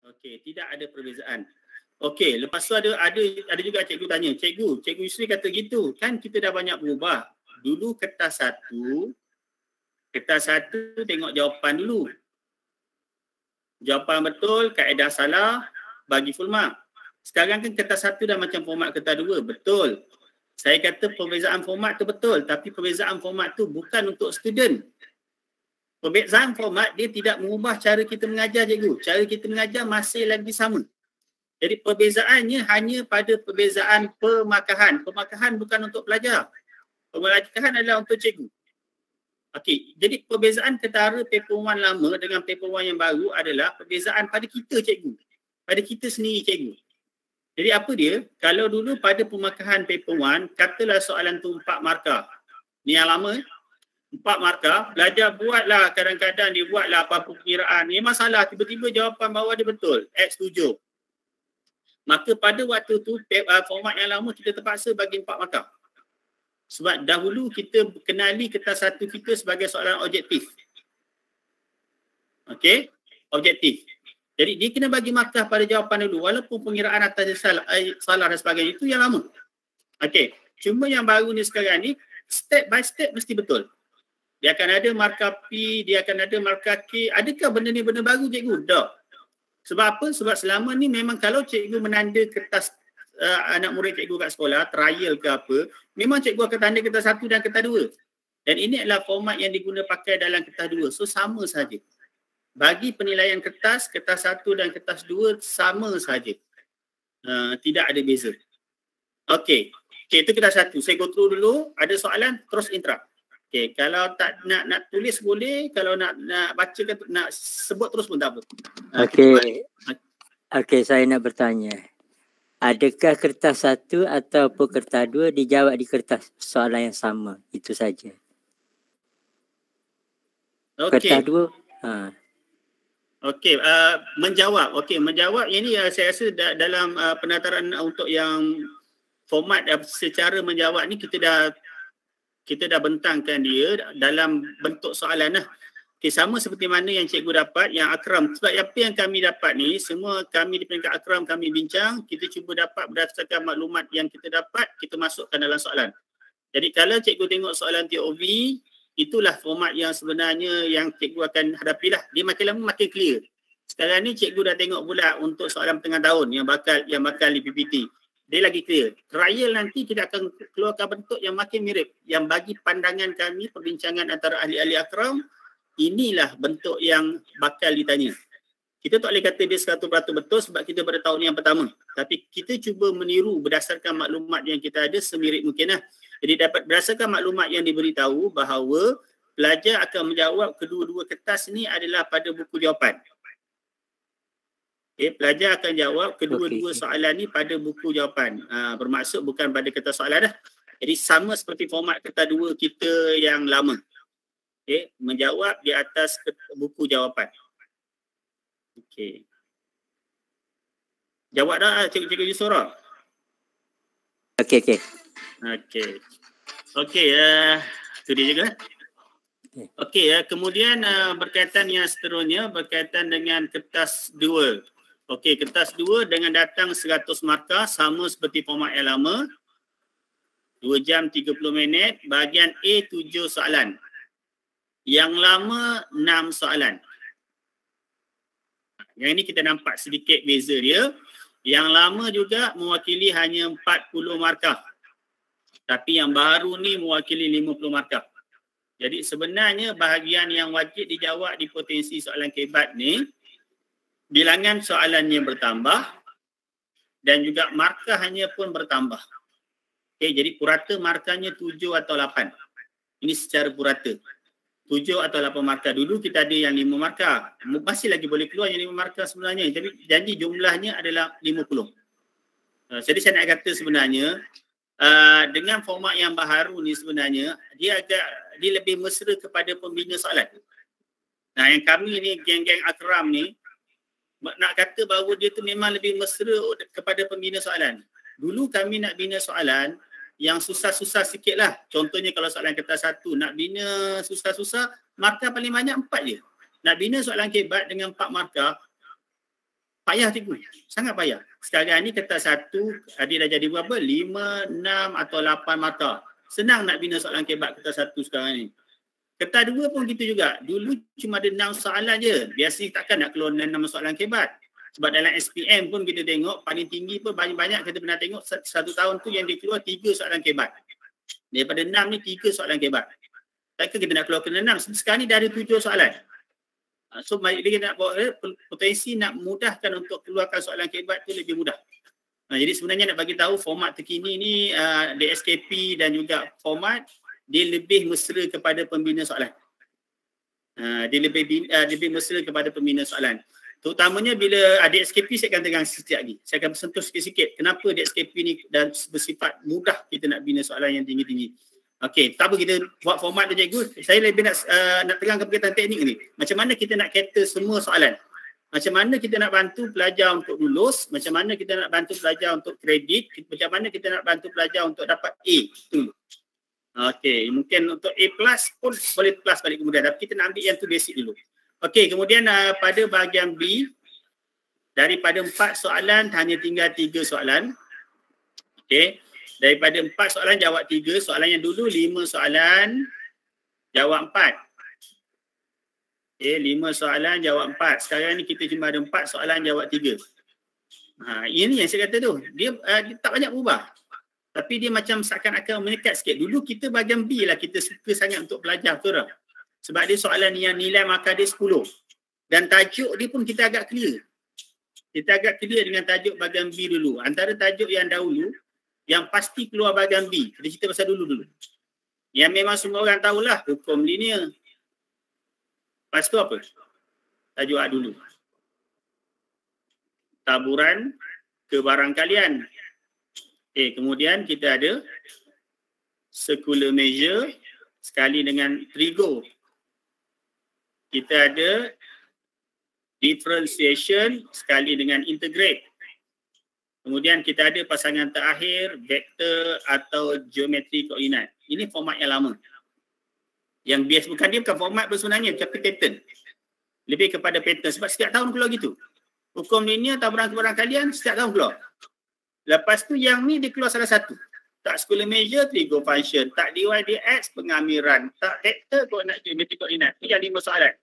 Okey, tidak ada perbezaan. Okey, lepas tu ada juga cikgu tanya, cikgu Yusri kata gitu, kan kita dah banyak berubah. Dulu kertas satu tengok jawapan dulu. Jawapan betul, kaedah salah, bagi full mark. Sekarang kan kertas satu dah macam format kertas dua, betul. Saya kata perbezaan format tu betul, tapi perbezaan format tu bukan untuk student. Perbezaan format dia tidak mengubah cara kita mengajar, cikgu. Cara kita mengajar masih lagi sama. Jadi perbezaannya hanya pada perbezaan pemakahan. Pemakahan bukan untuk pelajar. Pemakahan adalah untuk cikgu. Okey, jadi perbezaan ketara paper 1 lama dengan paper 1 yang baru adalah perbezaan pada kita, cikgu. Pada kita sendiri, cikgu. Jadi apa dia? Kalau dulu pada pemakahan paper 1, katalah soalan tu 4 markah. Ni yang lama, 4 markah, pelajar buatlah, kadang-kadang dia buatlah apa-apa perkiraan. Memang salah, tiba-tiba jawapan bawah dia betul, X 7. Maka pada waktu tu, format yang lama kita terpaksa bagi 4 markah. Sebab dahulu kita kenali kertas satu kita sebagai soalan objektif. Okey, objektif. Jadi dia kena bagi markah pada jawapan dulu, walaupun pengiraan atas dia salah dan sebagainya, itu yang lama. Okey, cuma yang baru ni sekarang ni, step by step mesti betul. Dia akan ada markah P, dia akan ada markah K. Adakah benda ni benda baru, cikgu? Tak. Sebab apa? Sebab selama ni memang kalau cikgu menanda kertas anak murid cikgu kat sekolah, trial ke apa, memang cikgu akan tanda kertas satu dan kertas dua. Dan ini adalah format yang diguna pakai dalam kertas dua. So sama saja. Bagi penilaian kertas satu dan kertas dua sama saja. Tidak ada beza. Okey, itu kertas satu. Saya go through dulu. Ada soalan, terus interrupt. Okey, kalau tak nak tulis boleh, kalau nak baca ke nak sebut terus pun tak apa. Okey, saya nak bertanya. Adakah kertas satu ataupun kertas dua dijawab di kertas soalan yang sama? Itu saja. Kertas dua. Okey, menjawab. Okey, menjawab ini saya rasa dalam penataran untuk yang format secara menjawab ni kita dah bentangkan dia dalam bentuk soalan lah. Okay, sama seperti mana yang cikgu dapat, yang Akram. Sebab apa yang kami dapat ni, semua kami di peringkat Akram kami bincang, kita cuba dapat berdasarkan maklumat yang kita dapat, kita masukkan dalam soalan. Jadi kalau cikgu tengok soalan TOV, itulah format yang sebenarnya yang cikgu akan hadapi lah. Dia makin lama makin clear. Sekarang ni cikgu dah tengok pula untuk soalan tengah tahun yang bakal di PPT. Dia lagi clear. Trial nanti kita akan keluarkan bentuk yang makin mirip. Yang bagi pandangan kami, perbincangan antara ahli-ahli Akram, inilah bentuk yang bakal ditanya. Kita tak boleh kata dia 100% betul sebab kita pada tahun yang pertama. Tapi kita cuba meniru berdasarkan maklumat yang kita ada semirip mungkin lah. Jadi dapat berdasarkan maklumat yang diberitahu bahawa pelajar akan menjawab kedua-dua kertas ni adalah pada buku jawapan. Okay, pelajar akan jawab kedua-dua soalan ni pada buku jawapan. Bermaksud bukan pada kertas soalan dah. Jadi sama seperti format kertas dua kita yang lama. Okay, menjawab di atas buku jawapan. Okey. Jawab dah cikgu Yusra? Okey. Okey, itu dia juga. Okey, kemudian berkaitan yang seterusnya, berkaitan dengan kertas 2. Okey, kertas 2 dengan datang 100 markah, sama seperti format yang lama. 2 jam 30 minit, bahagian A 7 soalan. Yang lama 6 soalan. Yang ini kita nampak sedikit beza dia. Yang lama juga mewakili hanya 40 markah. Tapi yang baru ni mewakili 50 markah. Jadi sebenarnya bahagian yang wajib dijawab di potensi soalan kebat ni, bilangan soalannya bertambah dan juga markahnya pun bertambah. Okay, jadi purata markahnya 7 atau 8. Ini secara purata. 7 atau 8 markah. Dulu kita ada yang 5 markah. Masih lagi boleh keluar yang 5 markah sebenarnya. Tapi janji jumlahnya adalah 50. Jadi saya nak kata sebenarnya dengan format yang baharu ni sebenarnya dia lebih mesra kepada pembina soalan. Nah, yang kami ni geng-geng Akram ni nak kata bahawa dia tu memang lebih mesra kepada pembina soalan. Dulu kami nak bina soalan yang susah-susah sikit lah. Contohnya kalau soalan kertas 1, nak bina susah-susah, markah paling banyak 4 je. Nak bina soalan kebat dengan 4 markah, Payah cikgu, sangat payah. Sekarang ni kertas 1, adik dah jadi berapa? 5, 6 atau 8 mata. Senang nak bina soalan kebat kertas 1 sekarang ni. Kertas 2 pun gitu juga. Dulu cuma ada 6 soalan je. Biasanya takkan nak keluar 6 soalan kebat. Sebab dalam SPM pun kita tengok paling tinggi pun banyak-banyak kita pernah tengok satu tahun tu yang dia keluar 3 soalan kebat. Daripada 6 ni 3 soalan kebat. Takkan kita nak keluar ke 6. Sekarang ni dah ada 7 soalan. So bila kita nak bawa potensi nak mudahkan untuk keluarkan soalan kebat tu lebih mudah. Jadi sebenarnya nak bagi tahu format terkini ni DSKP dan juga format dia lebih mesra kepada pembina soalan. Dia lebih mesra kepada pembina soalan. Terutamanya bila DSKP saya akan tegang sikit lagi. Saya akan bersentuh sikit-sikit kenapa DSKP ni dan bersifat mudah kita nak bina soalan yang tinggi-tinggi. Okey, tak apa kita buat format tu cikgu. Saya lebih nak terangkan berkaitan teknik ni. Macam mana kita nak cater semua soalan. Macam mana kita nak bantu pelajar untuk lulus, macam mana kita nak bantu pelajar untuk kredit, macam mana kita nak bantu pelajar untuk dapat A. Tu. Okey, mungkin untuk A+ pun boleh plus balik kemudian. Tapi kita nak ambil yang tu basic dulu. Okey, kemudian pada bahagian B, daripada 4 soalan hanya tinggal 3 soalan. Okey, daripada 4 soalan jawab 3. Soalan yang dulu 5 soalan jawab 4. Okey, 5 soalan jawab 4. Sekarang ni kita cuma ada 4 soalan jawab 3. Ini yang saya kata tu. Dia tak banyak berubah. Tapi dia macam seakan-akan mendekat sikit. Dulu kita bahagian B lah kita suka sangat untuk belajar, betul tak? Sebab dia soalan yang nilai markah dia 10. Dan tajuk dia pun kita agak clear. Kita agak clear dengan tajuk bahagian B dulu. Antara tajuk yang dahulu, yang pasti keluar bahagian B. Kita cerita pasal dulu. Yang memang semua orang tahulah, hukum linear. Lepas tu apa? Tajuk A dulu. Taburan kebarangkalian. Kemudian kita ada circular measure sekali dengan trigo. Kita ada differentiation sekali dengan integrate. Kemudian kita ada pasangan terakhir, vektor atau geometri koordinat. Ini format yang lama. Yang biasa bukan format sebenarnya, tapi pattern. Lebih kepada pattern sebab setiap tahun keluar gitu. Hukum linear, taburan kebarangkalian setiap tahun keluar. Lepas tu yang ni dia keluar salah satu. Tak circular measure, trigo function. Tak dy dx, pengamiran. Tak vektor, koordinat, geometri koordinat. Ini yang 5 soalan.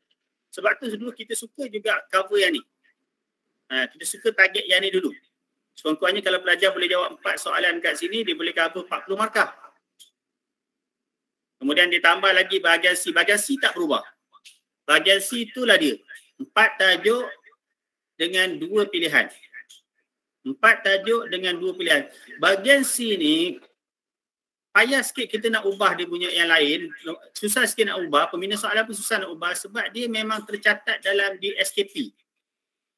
Sebab tu dulu kita suka juga cover yang ni. Kita suka target yang ni dulu. Sekurang-kurangnya kalau pelajar boleh jawab 4 soalan kat sini, dia boleh cover 40 markah. Kemudian ditambah lagi bahagian C. Bahagian C tak berubah. Bahagian C itulah dia. 4 tajuk dengan 2 pilihan. 4 tajuk dengan 2 pilihan. Bahagian C ni, payah sikit kita nak ubah dia punya yang lain. Susah sikit nak ubah. Pembina soalan pun susah nak ubah sebab dia memang tercatat dalam DSKP.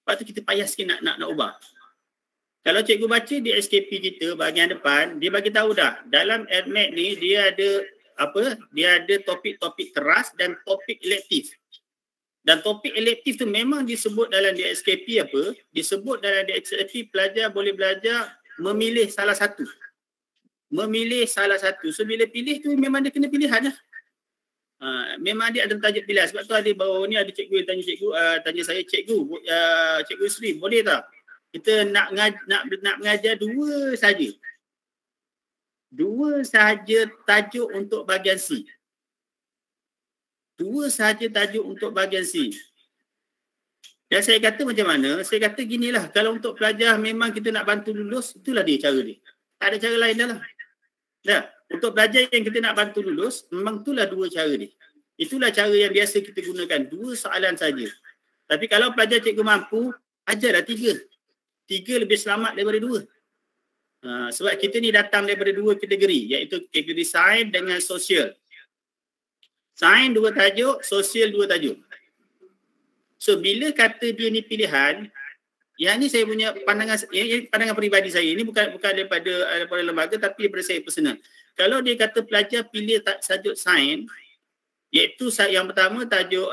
Lepas tu kita payah sikit nak ubah. Kalau cikgu baca DSKP kita bahagian depan, dia bagi tahu dah. Dalam ADMAT ni dia ada Dia ada topik-topik keras dan topik elektif. Dan topik elektif tu memang disebut dalam DSKP apa? Disebut dalam DSKP pelajar boleh belajar memilih salah satu. Memilih salah satu. So bila pilih tu memang dia kena pilihan lah. Memang dia ada tajuk pilihan. Sebab tu ada baru ni ada cikgu yang tanya saya, Cikgu Sri, boleh tak? Kita nak mengajar 2 saja. 2 sahaja tajuk untuk bahagian C. 2 sahaja tajuk untuk bahagian C. Dan saya kata macam mana? Saya kata ginilah, kalau untuk pelajar memang kita nak bantu lulus, itulah dia cara dia. Tak ada cara lain dah lah. Untuk pelajar yang kita nak bantu lulus, memang itulah 2 cara dia. Itulah cara yang biasa kita gunakan, 2 soalan saja. Tapi kalau pelajar cikgu mampu, ajarlah 3. 3 lebih selamat daripada 2. Sebab kita ni datang daripada 2 kategori, iaitu kategori sains dengan sosial. Sains 2 tajuk, sosial 2 tajuk. So bila kata dia ni pilihan, yang ni saya punya pandangan peribadi saya. Ini bukan daripada lembaga tapi daripada saya personal. Kalau dia kata pelajar pilih tajuk sains, iaitu yang pertama tajuk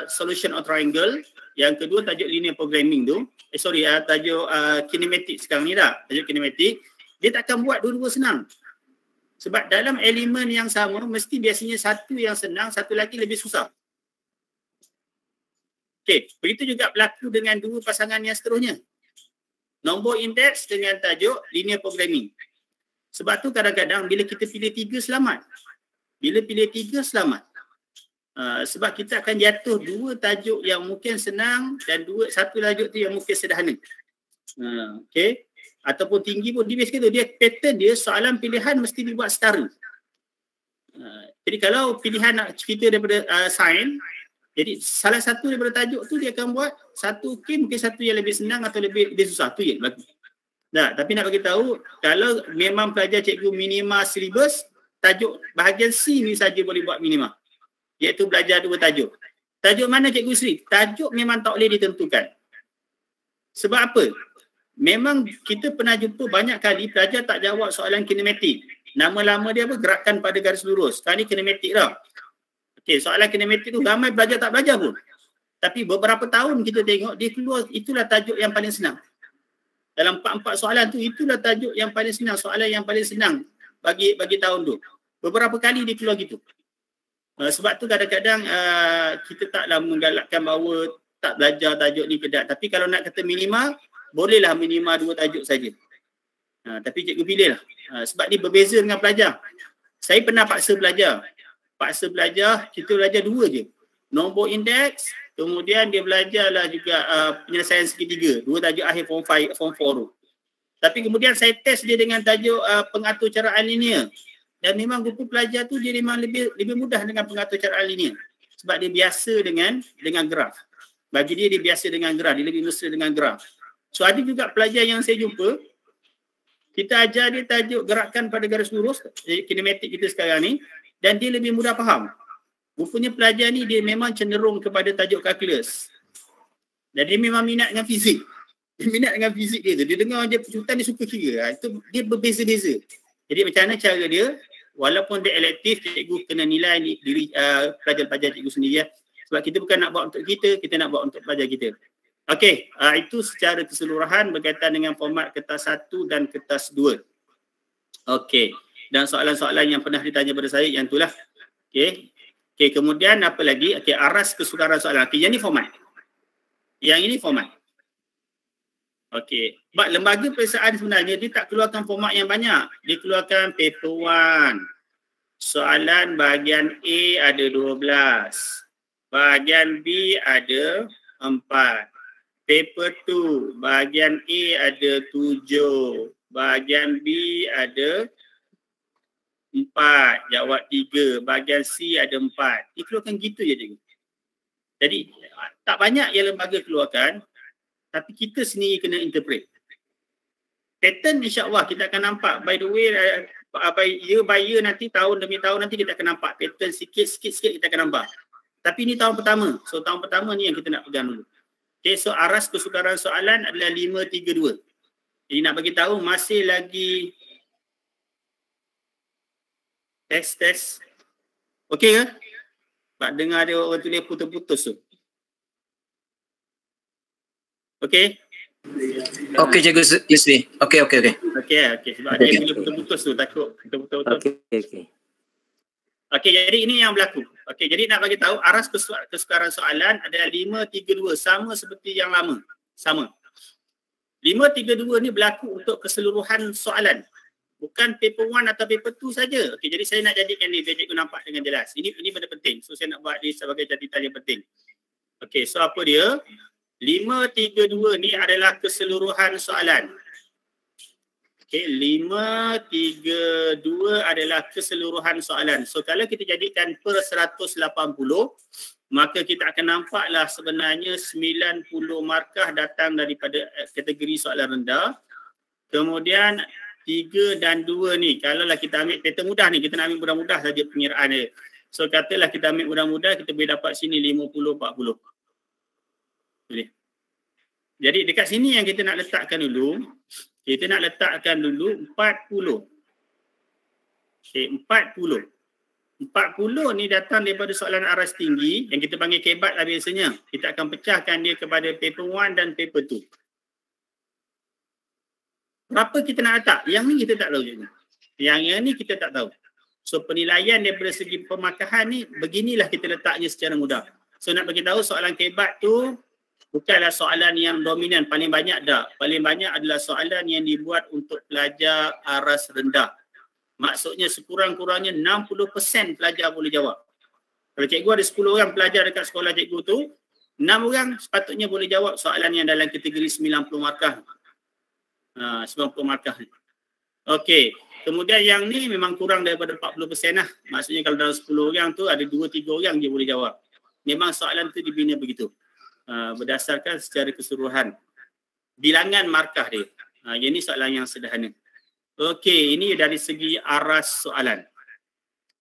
solution of triangle, yang kedua tajuk linear programming tu. Tajuk kinematik sekarang ni dah. Tajuk kinematik. Dia takkan buat dua-dua senang. Sebab dalam elemen yang sama, mesti biasanya satu yang senang, satu lagi lebih susah. Okey, begitu juga berlaku dengan dua pasangan yang seterusnya. Nombor indeks dengan tajuk linear programming. Sebab tu kadang-kadang bila kita pilih 3 selamat. Bila pilih 3 selamat. Sebab kita akan jatuh dua tajuk yang mungkin senang dan satu tajuk tu yang mungkin sederhana. Okey. Ataupun tinggi pun dia biasa dia pattern dia soalan pilihan mesti dibuat setara. Jadi kalau pilihan nak cerita daripada sains, jadi salah satu daripada tajuk tu dia akan buat satu mungkin satu yang lebih senang atau lebih susah tu je berlaku. Nah, tapi nak bagi tahu kalau memang pelajar cikgu minima silibus, tajuk bahagian C ni saja boleh buat minima. Iaitu belajar dua tajuk. Tajuk mana Cikgu Sri? Tajuk memang tak boleh ditentukan. Sebab apa? Memang kita pernah jumpa banyak kali pelajar tak jawab soalan kinematik. Nama-lama dia apa? Gerakan pada garis lurus. Sekarang ni kinematik dah. Okey, soalan kinematik tu ramai pelajar tak belajar pun. Tapi beberapa tahun kita tengok dia keluar, itulah tajuk yang paling senang. Dalam 4 soalan tu itulah tajuk yang paling senang, soalan yang paling senang bagi tahun tu. Beberapa kali dia keluar gitu. Sebab tu kadang-kadang kita taklah menggalakkan bahawa tak belajar tajuk ni ke tak. Tapi kalau nak kata minima, bolehlah minima 2 tajuk saja. Tapi cikgu pilihlah. Sebab dia berbeza dengan pelajar. Saya pernah paksa belajar, kita belajar 2 je. Nombor indeks, kemudian dia belajarlah juga penyelesaian segitiga. 2 tajuk akhir form 5, form 4 tu. Tapi kemudian saya test dia dengan tajuk pengatur cara linear. Dan memang grup pelajar tu dia memang lebih mudah dengan pengatur cara linear. Sebab dia biasa dengan graf. Bagi dia biasa dengan graf, dia lebih mesra dengan graf. So ada juga pelajar yang saya jumpa, kita ajar dia tajuk gerakan pada garis lurus, kinematik kita sekarang ni, dan dia lebih mudah faham. Rupanya pelajar ni dia memang cenderung kepada tajuk kalkulus. Dan dia memang minat dengan fizik. Dia minat dengan fizik dia tu. Dia dengar je pencutan dia suka kira. Itu dia berbeza-beza. Jadi macam mana cara dia, walaupun dia elektif, cikgu kena nilai diri pelajar-pelajar cikgu sendiri ya. Sebab kita bukan nak buat untuk kita nak buat untuk pelajar kita. Okey, itu secara keseluruhan berkaitan dengan format kertas 1 dan kertas 2. Okey, dan soalan-soalan yang pernah ditanya pada saya yang itulah. Okey. Okey, kemudian apa lagi? Okey, aras kesukaran soalan. Okey, yang ni format. Yang ini format. Okey, sebab lembaga peperiksaan sebenarnya dia tak keluarkan format yang banyak. Dia keluarkan paper 1. Soalan bahagian A ada 12. Bahagian B ada 4. Paper 2, bahagian A ada 7. Bahagian B ada 4. Jawab 3. Bahagian C ada 4. Dia keluarkan gitu je cikgu. Jadi tak banyak yang lembaga keluarkan. Tapi kita sendiri kena interpret. Pattern insya-Allah kita akan nampak. By the way, by year nanti, tahun demi tahun nanti kita akan nampak pattern sikit kita akan nampak. Tapi ini tahun pertama. So tahun pertama ni yang kita nak pegang dulu. Okay, so aras kesukaran soalan adalah 532. Jadi nak bagi tahu masih lagi test. Okey ke? Sebab dengar dia orang tulis putus-putus tu. Okey? Okey Cikgu Yusri. Okey. Okey. Sebab dia bila putus-putus tu takut betul-betul. Okey. Okey, jadi ini yang berlaku. Okey, jadi nak bagi tahu aras kesukaran soalan adalah 532 sama seperti yang lama. Sama. 532 ni berlaku untuk keseluruhan soalan. Bukan paper 1 atau paper 2 saja. Okey, jadi saya nak jadikan ni biar cikgu nampak dengan jelas. Ini benda penting. So saya nak buat ni sebagai catatan yang penting. Okey, so apa dia? 532 ni adalah keseluruhan soalan. Okay, 532 adalah keseluruhan soalan. So kalau kita jadikan per 180, maka kita akan nampaklah sebenarnya 90 markah datang daripada kategori soalan rendah. Kemudian 3 dan 2 ni, kalaulah kita ambil pattern mudah ni, kita nak ambil mudah-mudah saja pengiraan dia. So katalah kita ambil mudah-mudah, kita boleh dapat sini 50-40. Boleh. Jadi dekat sini yang kita nak letakkan dulu, 40. Okay, 40. 40 ni datang daripada soalan aras tinggi yang kita panggil kebat lah biasanya. Kita akan pecahkan dia kepada paper 1 dan paper 2. Berapa kita nak letak? Yang ni kita tak tahu juga. Yang ni kita tak tahu. So penilaian daripada segi pemakahan ni, beginilah kita letaknya secara mudah. So nak bagi tahu soalan kebat tu bukanlah soalan yang dominan, paling banyak dah. Paling banyak adalah soalan yang dibuat untuk pelajar aras rendah. Maksudnya sekurang-kurangnya 60% pelajar boleh jawab. Kalau cikgu ada 10 orang pelajar dekat sekolah cikgu tu, 6 orang sepatutnya boleh jawab soalan yang dalam kategori 90 markah. 90 markah. Okey. Kemudian yang ni memang kurang daripada 40% lah. Maksudnya kalau dalam 10 orang tu ada 2-3 orang je boleh jawab. Memang soalan tu dibina begitu. Berdasarkan secara keseluruhan. Bilangan markah dia. Yang ni soalan yang sederhana. Okey, ini dari segi aras soalan.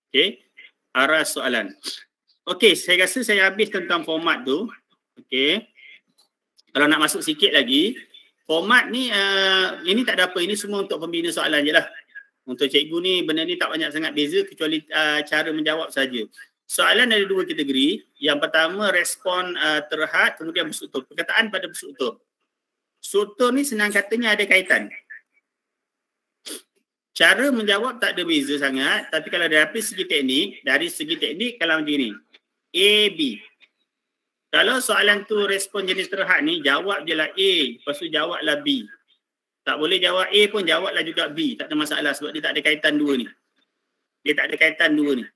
Okey, aras soalan. Okey, saya rasa saya habis tentang format tu. Okey. Kalau nak masuk sikit lagi, format ni ini tak ada apa, ini semua untuk pembina soalan je lah. Untuk cikgu ni benda ni tak banyak sangat beza kecuali cara menjawab saja. Soalan ada 2 kategori. Yang pertama respon terhad, kemudian berstruktur. Perkataan pada berstruktur. Struktur ni senang katanya ada kaitan. Cara menjawab tak ada beza sangat, tapi kalau dari segi teknik kalau macam ni. A, B. Kalau soalan tu respon jenis terhad ni, jawab je lah A, lepas tu jawablah B. Tak boleh jawab A pun, jawablah juga B. Tak ada masalah sebab dia tak ada kaitan dua ni. Dia tak ada kaitan dua ni.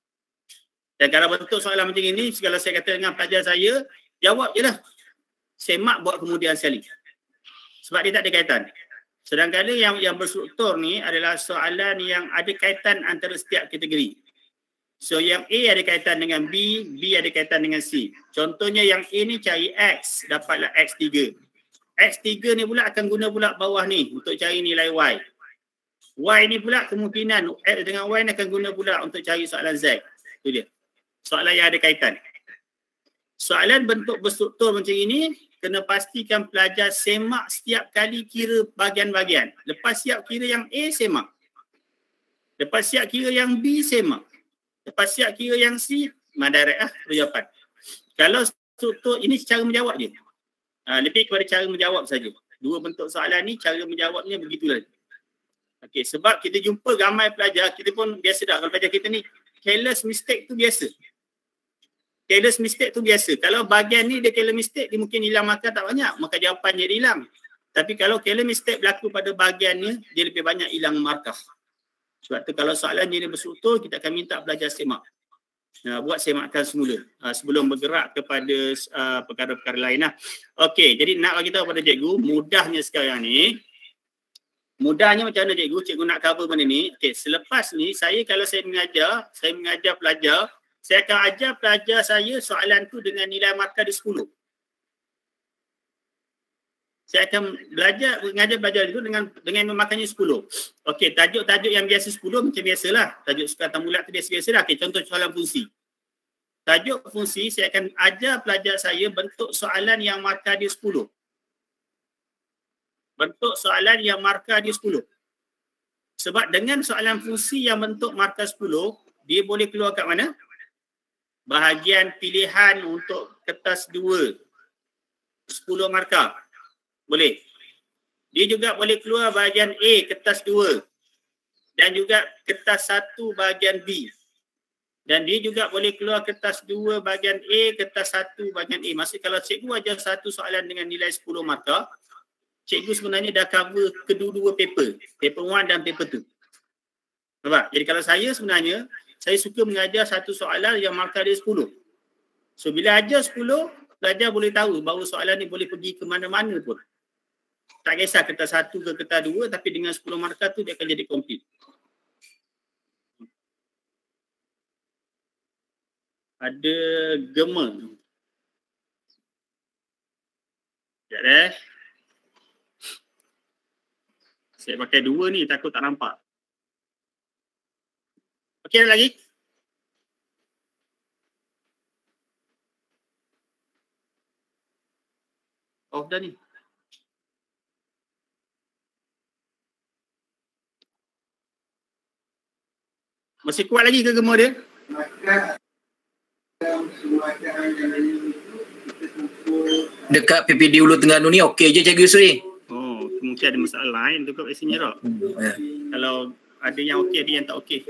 Dan kalau bentuk soalan macam ini, kalau saya kata dengan pelajar saya, jawab je lah. Semak buat kemudian sekali. Sebab dia tak ada kaitan. Sedangkan yang berstruktur ni adalah soalan yang ada kaitan antara setiap kategori. So yang A ada kaitan dengan B, B ada kaitan dengan C. Contohnya yang A ni cari X, dapatlah X3. X3 ni pula akan guna pula bawah ni untuk cari nilai Y. Y ni pula kemungkinan X dengan Y ni akan guna pula untuk cari soalan Z. Itu dia. Soalan yang ada kaitan. Soalan bentuk berstruktur macam ini, kena pastikan pelajar semak setiap kali kira bahagian-bahagian. Lepas siap kira yang A, semak. Lepas siap kira yang B, semak. Lepas siap kira yang C, direct lah jawapan. Kalau struktur ini cara menjawab je. Lebih kepada cara menjawab saja. Dua bentuk soalan ni, cara menjawabnya begitulah. Okey, sebab kita jumpa ramai pelajar, kita pun biasa dah. Kalau pelajar kita ni, careless mistake tu biasa. Careless mistake tu biasa. Kalau bahagian ni dia careless mistake, dia mungkin hilang markah tak banyak. Maka jawapan dia hilang. Tapi kalau careless mistake berlaku pada bahagian ni, dia lebih banyak hilang markah. Sebab tu kalau soalan jenis berstruktur, kita akan minta pelajar semak. Buat semakan semula sebelum bergerak kepada perkara-perkara lain lah. Okey, jadi nak bagi tahu kepada cikgu, mudahnya sekarang ni. Mudahnya macam mana cikgu? Cikgu nak cover benda ni. Okey, selepas ni kalau saya mengajar pelajar, saya akan ajar pelajar saya soalan tu dengan nilai markah di 10. Saya akan mengajar pelajar itu dengan memakannya 10. Okey, tajuk-tajuk yang biasa 10 macam biasalah. Tajuk sukatan bulat tu biasa-biasa lah. Okey, contoh soalan fungsi. Tajuk fungsi, saya akan ajar pelajar saya bentuk soalan yang markah dia 10. Bentuk soalan yang markah dia 10. Sebab dengan soalan fungsi yang bentuk markah 10, dia boleh keluar kat mana? Bahagian pilihan untuk kertas 2. 10 markah. Boleh. Dia juga boleh keluar bahagian A, kertas 2. Dan juga kertas 1 bahagian B. Dan dia juga boleh keluar kertas 2 bahagian A, kertas 1 bahagian A. Maksudnya kalau cikgu ajar satu soalan dengan nilai 10 markah, cikgu sebenarnya dah cover kedua-dua paper. Paper 1 dan paper 2. Nampak? Jadi kalau saya sebenarnya, saya suka mengajar satu soalan yang markah dia 10. So bila ajar 10, pelajar boleh tahu bahawa soalan ni boleh pergi ke mana-mana pun. Tak kisah kertas 1 ke kertas 2, tapi dengan 10 markah tu dia akan jadi komplit. Ada gema. Sekejap dah. Saya pakai 2 ni, takut tak nampak. Okey, ada lagi? Off dah ni. Masih kuat lagi ke gema dia? Dekat PPD Ulu Terengganu ni okey je Cikgu Sri. Oh, mungkin ada masalah lain tu kat sini tak? Kalau ada yang okey, ada yang tak okey.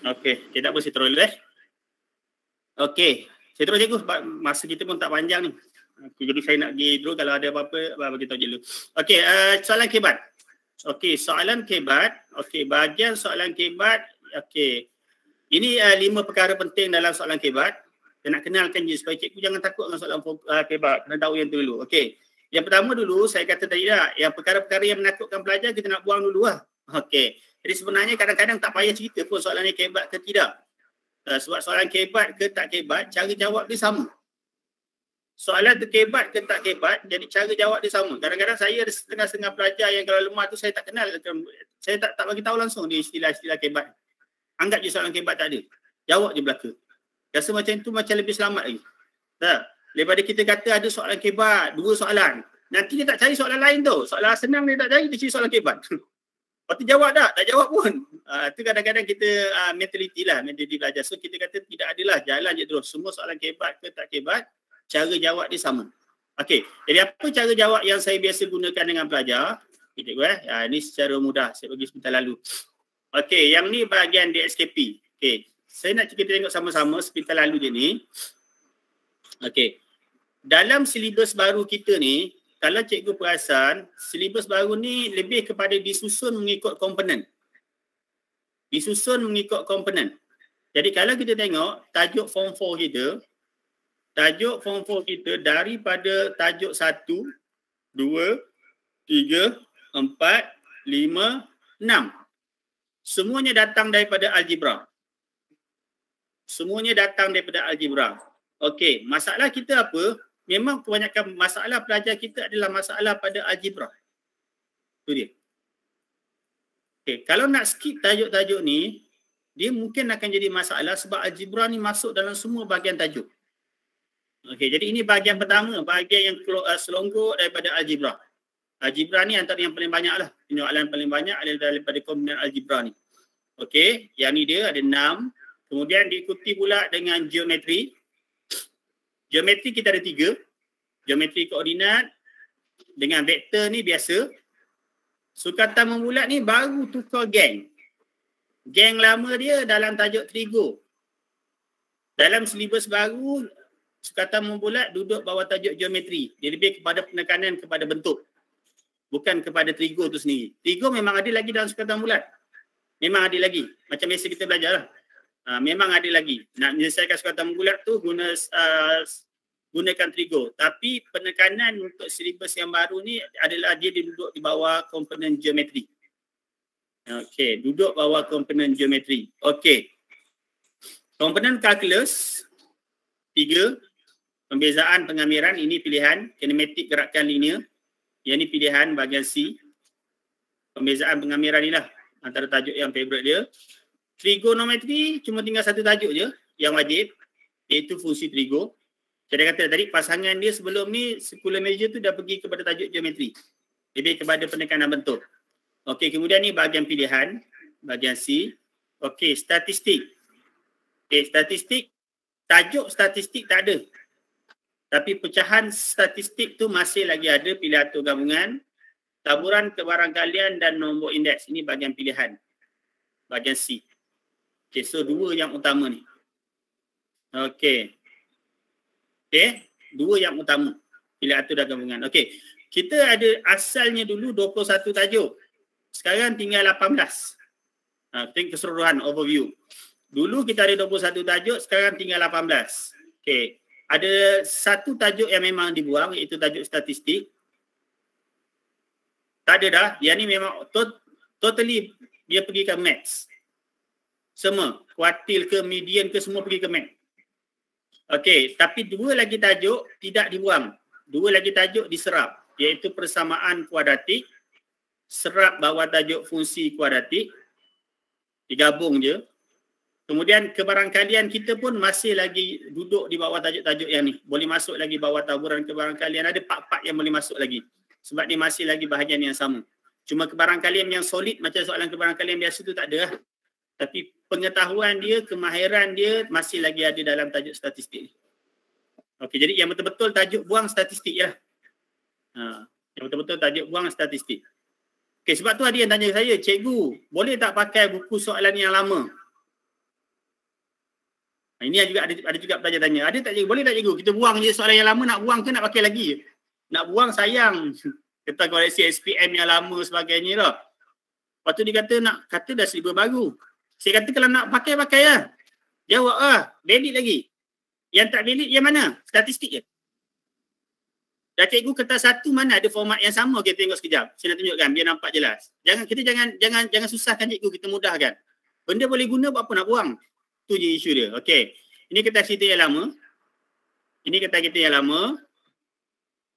Okey, tak apa, saya terus Okey, Saya terus cikgu, masa kita pun tak panjang ni. Okay, jadi saya nak pergi dulu, kalau ada apa-apa bagi tahu je dulu. Okey, soalan kebat. Okey, soalan kebat. Okey, bahagian soalan kebat. Okey. Ini 5 perkara penting dalam soalan kebat. Saya nak kenalkan je supaya cikgu jangan takut dengan soalan kebat. Kena tahu yang tu dulu. Okey. Yang pertama dulu saya kata tadi dah, yang perkara-perkara yang menakutkan pelajar kita nak buang dulu lah. Okey. Jadi sebenarnya kadang-kadang tak payah cerita pun soalan ni kebat ke tidak. Sebab soalan kebat ke tak kebat, cara jawab dia sama. Soalan tu kebat ke tak kebat, jadi cara jawab dia sama. Kadang-kadang saya ada setengah-setengah pelajar yang kalau lemah tu saya tak kenal. Saya tak bagi tahu langsung dia istilah-istilah kebat. Anggap je soalan kebat tak ada. Jawab je belaka. Rasa macam tu macam lebih selamat lagi. Tak? Daripada kita kata ada soalan kebat, 2 soalan. Nanti dia tak cari soalan lain tu. Soalan senang dia tak cari, dia cari soalan kebat. Lepas tu jawab tak jawab pun. Itu kadang-kadang kita mentaliti belajar. So kita kata tidak adalah, jalan je terus. Semua soalan kebat ke tak kebat, cara jawab dia sama. Okey, jadi apa cara jawab yang saya biasa gunakan dengan pelajar? Ini secara mudah, saya bagi sebentar lalu. Okey, yang ni bahagian DSKP. Okey, saya nak kita tengok sama-sama sebentar lalu je ni. Okey, dalam silibus baru kita ni, kalau cikgu perasan, silibus baru ni lebih kepada disusun mengikut komponen. Disusun mengikut komponen. Jadi kalau kita tengok tajuk form 4 kita, tajuk form 4 kita daripada tajuk 1, 2, 3, 4, 5, 6. Semuanya datang daripada algebra. Semuanya datang daripada algebra. Okey, masalah kita apa? Memang kebanyakan masalah pelajar kita adalah masalah pada algebra. Itu dia. Okay, kalau nak skip tajuk-tajuk ni, dia mungkin akan jadi masalah sebab algebra ni masuk dalam semua bahagian tajuk. Okey, jadi ini bahagian pertama, bahagian yang selonggok daripada algebra. Algebra ni antara yang paling banyak lah. Penyoalan paling banyak adalah daripada komponen algebra ni. Okey, yang ni dia ada 6. Kemudian diikuti pula dengan geometri. Geometri kita ada 3. Geometri koordinat dengan vektor ni biasa. Sukatan membulat ni baru tukar geng. Geng lama dia dalam tajuk trigo. Dalam silibus baru, sukatan membulat duduk bawah tajuk geometri. Dia lebih kepada penekanan kepada bentuk. Bukan kepada trigo tu sendiri. Trigo memang ada lagi dalam sukatan bulat. Memang ada lagi. Macam biasa kita belajar lah. Memang ada lagi. Nak menyelesaikan sukatan bulat tu gunakan trigo. Tapi penekanan untuk silibus yang baru ni adalah dia duduk di bawah komponen geometri. Okey, duduk bawah komponen geometri. Okey. Komponen kalkulus 3. Pembezaan pengamiran, ini pilihan. Kinematik gerakan linear. Yang ni pilihan bahagian C. Pembezaan pengamiran ni lah antara tajuk yang favourite dia. Trigonometri cuma tinggal satu tajuk je yang wajib, iaitu fungsi trigo. Saya kata tadi pasangan dia sebelum ni circular measure tu dah pergi kepada tajuk geometri. Lebih kepada penekanan bentuk. Okey, kemudian ni bahagian pilihan, bahagian C. Okey, statistik. Okey, statistik, tajuk statistik tak ada. Tapi pecahan statistik tu masih lagi ada, pilihan atur gabungan, taburan kebarangkalian dan nombor indeks. Ini bahagian pilihan. Bahagian C. Okey, so 2 yang utama ni. Okey. Okey, 2 yang utama. Pilihan atur dan gabungan. Okey, kita ada asalnya dulu 21 tajuk. Sekarang tinggal 18. Tengok keseluruhan overview. Dulu kita ada 21 tajuk, sekarang tinggal 18. Okey, ada satu tajuk yang memang dibuang, iaitu tajuk statistik. Tak ada dah. Yang ni memang totally dia pergi ke maths. Semua, kuartil ke median ke semua pergi ke maths. Okey, tapi 2 lagi tajuk tidak dibuang. 2 lagi tajuk diserap, iaitu persamaan kuadratik, serap bawah tajuk fungsi kuadratik, digabung je. Kemudian kebarangkalian kita pun masih lagi duduk di bawah tajuk-tajuk yang ni. Boleh masuk lagi bawah taburan kebarangkalian. Ada part-part yang boleh masuk lagi. Sebab dia masih lagi bahagian yang sama. Cuma kebarangkalian yang solid macam soalan kebarangkalian biasa tu tak ada lah. Tapi pengetahuan dia, kemahiran dia masih lagi ada dalam tajuk statistik. Okey, jadi yang betul-betul tajuk buang statistik je lah. Yang betul-betul tajuk buang statistik. Okey, sebab tu ada yang tanya saya, cikgu, boleh tak pakai buku soalan yang lama? Ini juga ada juga pelajar tanya, ada tak cikgu? Boleh tak cikgu? Kita buang je soalan yang lama, nak buang ke nak pakai lagi? Nak buang sayang. Kita koreksi SPM yang lama sebagainya lah. Lepas tu dia kata dah silibus baru. Saya kata kalau nak pakai lah. Jawab lah, valid lagi. Yang tak valid yang mana? Statistik je. Dah cikgu kertas 1 mana ada format yang sama, kita tengok sekejap. Saya nak tunjukkan biar nampak jelas. Jangan susahkan cikgu, kita mudahkan. Benda boleh guna buat apa nak buang? Tu je isu dia. Okey. Ini kertas kita yang lama.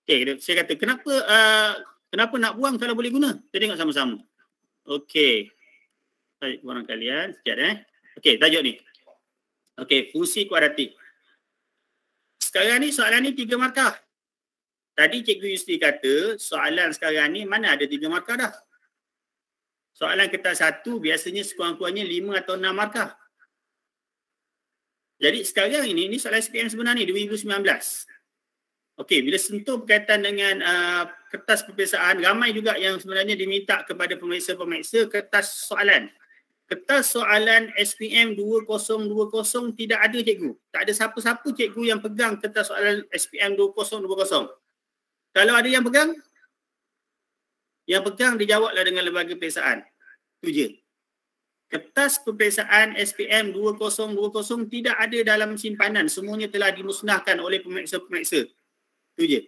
Okey, saya kata kenapa nak buang kalau boleh guna? Kita tengok sama-sama. Okey. Tajuk korang kalian sekejap Okey, tajuk ni. Okey, fungsi kuadratik. Sekarang ni soalan ni 3 markah. Tadi Cikgu Yusri kata soalan sekarang ni mana ada 3 markah dah. Soalan kertas 1 biasanya sekurang-kurangnya 5 atau 6 markah. Jadi sekarang ini soalan SPM sebenar ni 2019. Okey, bila sentuh berkaitan dengan kertas peperiksaan, ramai juga yang sebenarnya diminta kepada pemeriksa-pemeriksa kertas soalan. Kertas soalan SPM 2020 tidak ada cikgu. Tak ada siapa-siapa cikgu yang pegang kertas soalan SPM 2020. Kalau ada yang pegang dijawablah dengan lembaga peperiksaan. Itu je. Kertas peperiksaan SPM 2020 tidak ada dalam simpanan. Semuanya telah dimusnahkan oleh pemeriksa-pemeriksa. Itu je.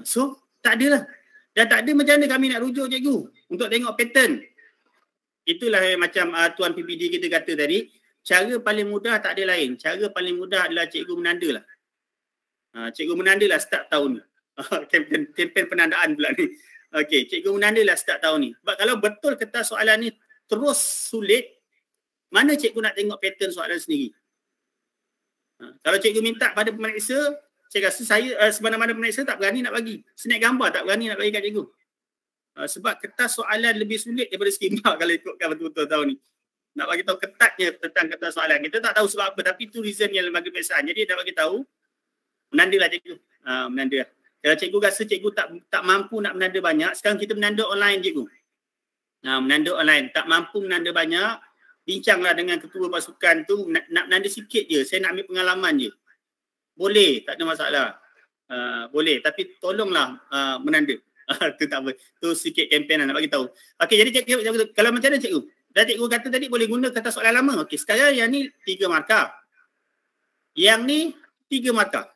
So, tak adalah. Dan tak ada macam mana kami nak rujuk cikgu untuk tengok pattern. Itulah macam Tuan PPD kita kata tadi. Cara paling mudah tak ada lain. Cara paling mudah adalah cikgu menanda lah. Cikgu menanda lah start tahun ni. Kempen penandaan pula ni. Okey, cikgu menanda lah start tahun ni. Sebab kalau betul kertas soalan ni terus sulit, mana cikgu nak tengok pattern soalan sendiri? Kalau cikgu minta pada pemeriksa, saya rasa sebenarnya pemeriksa tak berani nak bagi. Snap gambar tak berani nak bagi kat cikgu. Sebab kertas soalan lebih sulit daripada skema kalau ikutkan betul-betul tahun ni. Nak bagi tahu ketatnya tentang kertas soalan. Kita tak tahu sebab apa, tapi itu reason yang lembaga peperiksaan. Jadi nak bagi tahu, menanda lah cikgu. Menanda lah. Kalau cikgu rasa cikgu tak mampu nak menanda banyak, sekarang kita menanda online cikgu. Menanda online. Tak mampu menanda banyak, bincanglah dengan ketua pasukan tu, nak menanda sikit je. Saya nak ambil pengalaman je. Boleh, tak ada masalah. Boleh, tapi tolonglah menanda. Tu tak apa. Tu sikit kempen nak bagi tahu. Okey, jadi cikgu, kalau macam mana cikgu? Dan cikgu kata tadi boleh guna kertas soalan lama. Okey, sekarang yang ni 3 markah. Yang ni 3 markah.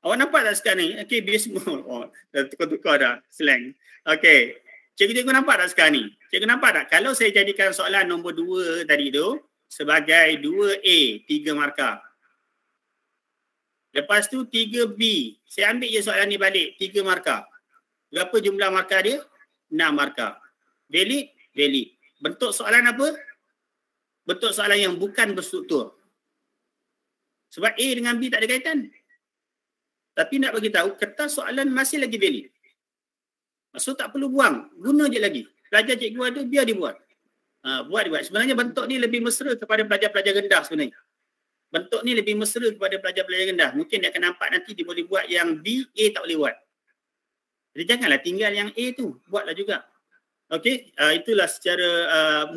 Awak nampak tak sekarang ni? Okey, dia semua. Dah tukar-tukar dah slang. Okey. Cikgu nampak tak sekarang ni? Cikgu nampak tak? Kalau saya jadikan soalan nombor 2 tadi tu sebagai 2A, 3 markah. Lepas tu 3B. Saya ambil je soalan ni balik, 3 markah. Berapa jumlah markah dia? 6 markah. Valid? Valid. Bentuk soalan apa? Bentuk soalan yang bukan berstruktur. Sebab A dengan B tak ada kaitan. Tapi nak bagi tahu kertas soalan masih lagi valid. So tak perlu buang, guna je lagi. Pelajar cikgu ada, biar dia buat. Buat. Sebenarnya bentuk ni lebih mesra kepada pelajar-pelajar rendah sebenarnya. Bentuk ni lebih mesra kepada pelajar-pelajar rendah. Mungkin dia akan nampak nanti dia boleh buat yang B, A tak boleh buat. Jadi janganlah tinggal yang A tu, buatlah juga. Okey, itulah secara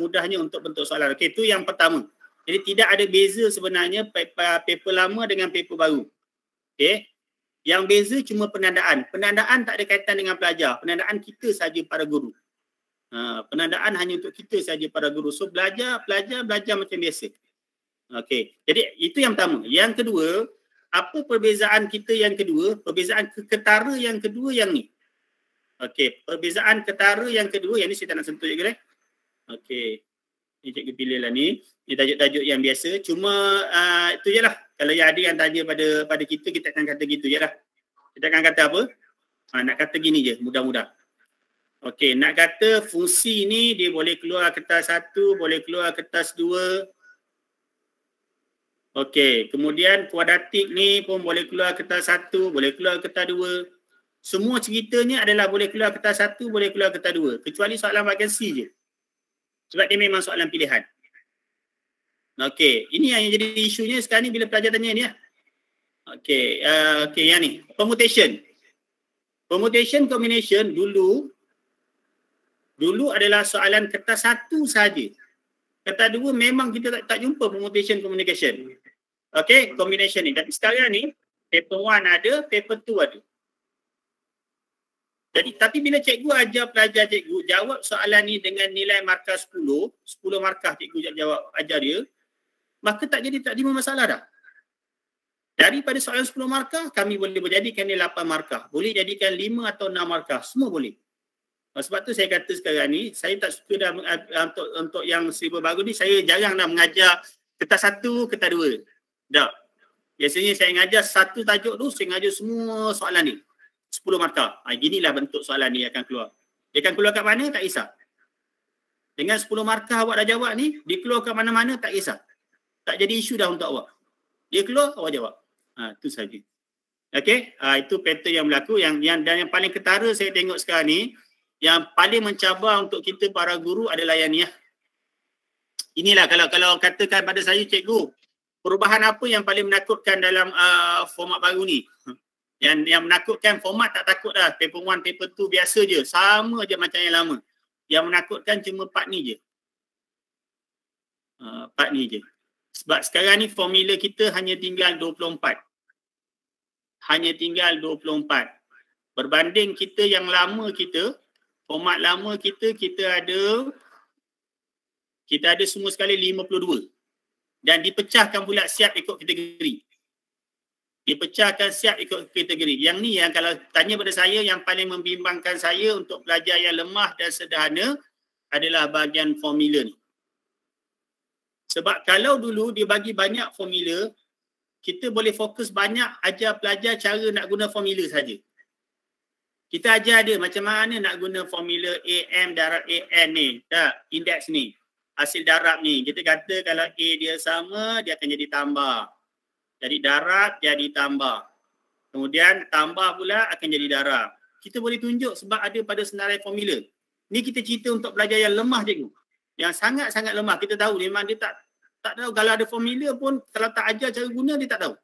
mudahnya untuk bentuk soalan. Okey, itu yang pertama. Jadi tidak ada beza sebenarnya paper lama dengan paper baru. Okey. Yang beza cuma penandaan. Penandaan tak ada kaitan dengan pelajar. Penandaan kita saja para guru. Penandaan hanya untuk kita saja para guru. So belajar macam biasa. Okey. Jadi itu yang pertama. Yang kedua, apa perbezaan kita yang kedua? Perbezaan ketara yang kedua yang ni. Okey, perbezaan ketara yang kedua yang ni saya tak nak sentuh juga. Okey. Ni cikgu pilih lah ni. Ni tajuk-tajuk yang biasa. Cuma itu je lah. Kalau ada yang tanya pada kita akan kata gitu je lah. Kita akan kata apa? Nak kata gini je, mudah-mudah. Okey, nak kata fungsi ni dia boleh keluar kertas 1, boleh keluar kertas 2. Okey, kemudian kuadratik ni pun boleh keluar kertas 1, boleh keluar kertas 2. Semua ceritanya adalah boleh keluar kertas 1, boleh keluar kertas 2. Kecuali soalan vakansi je. Sebab dia memang soalan pilihan. Okey, ini yang jadi isunya sekarang ni bila pelajar tanya ni lah. Okey, yang ni. Permutation. Permutation combination dulu adalah soalan kertas 1 saja. Kertas 2 memang kita tak jumpa permutation communication. Okay, combination ni. Tapi sekarang ni, paper 1 ada, paper 2 ada. Jadi, tapi bila cikgu ajar pelajar cikgu jawab soalan ni dengan nilai markah 10 markah cikgu ajar dia, maka tak lima masalah dah. Daripada soalan 10 markah, kami boleh berjadikan dia 8 markah. Boleh jadikan 5 atau 6 markah. Semua boleh. Sebab tu saya kata sekarang ni, saya tak suka dah untuk yang silibus baru ni, saya jarang dah mengajar kertas 1, kertas 2. Tak. Biasanya saya mengajar satu tajuk tu, saya mengajar semua soalan ni. 10 markah. Ginilah bentuk soalan ni akan keluar. Dia akan keluar kat mana, tak kisah. Dengan 10 markah awak dah jawab ni, dia keluar kat mana-mana, tak kisah. Tak jadi isu dah untuk awak. Dia keluar, awak jawab. Itu saja. Okey, itu pattern yang berlaku. Dan yang paling ketara saya tengok sekarang ni, yang paling mencabar untuk kita para guru adalah yang ni. Inilah kalau katakan pada saya, cikgu, perubahan apa yang paling menakutkan dalam format baru ni? Yang menakutkan, format tak takut dah. Paper 1, paper 2 biasa je. Sama je macam yang lama. Yang menakutkan cuma part ni je. Part ni je. Sebab sekarang ni formula kita hanya tinggal 24. Hanya tinggal 24. Berbanding kita yang lama kita, format lama kita ada semua sekali 52. Dan dipecahkan pula siap ikut kategori. Dipecahkan siap ikut kategori. Yang ni yang kalau tanya pada saya, yang paling membimbangkan saya untuk pelajar yang lemah dan sederhana adalah bahagian formula ni. Sebab kalau dulu dia bagi banyak formula, kita boleh fokus banyak ajar pelajar cara nak guna formula saja. Kita ajar dia macam mana nak guna formula AM darab AN ni, tak, indeks ni, hasil darab ni. Kita kata kalau A dia sama, dia akan jadi tambah. Jadi darab jadi tambah. Kemudian tambah pula akan jadi darab. Kita boleh tunjuk sebab ada pada senarai formula. Ni kita cerita untuk pelajar yang lemah cikgu. Yang sangat-sangat lemah. Kita tahu memang dia tak tahu. Kalau ada formula pun, kalau tak ajar cara guna, dia tak tahu.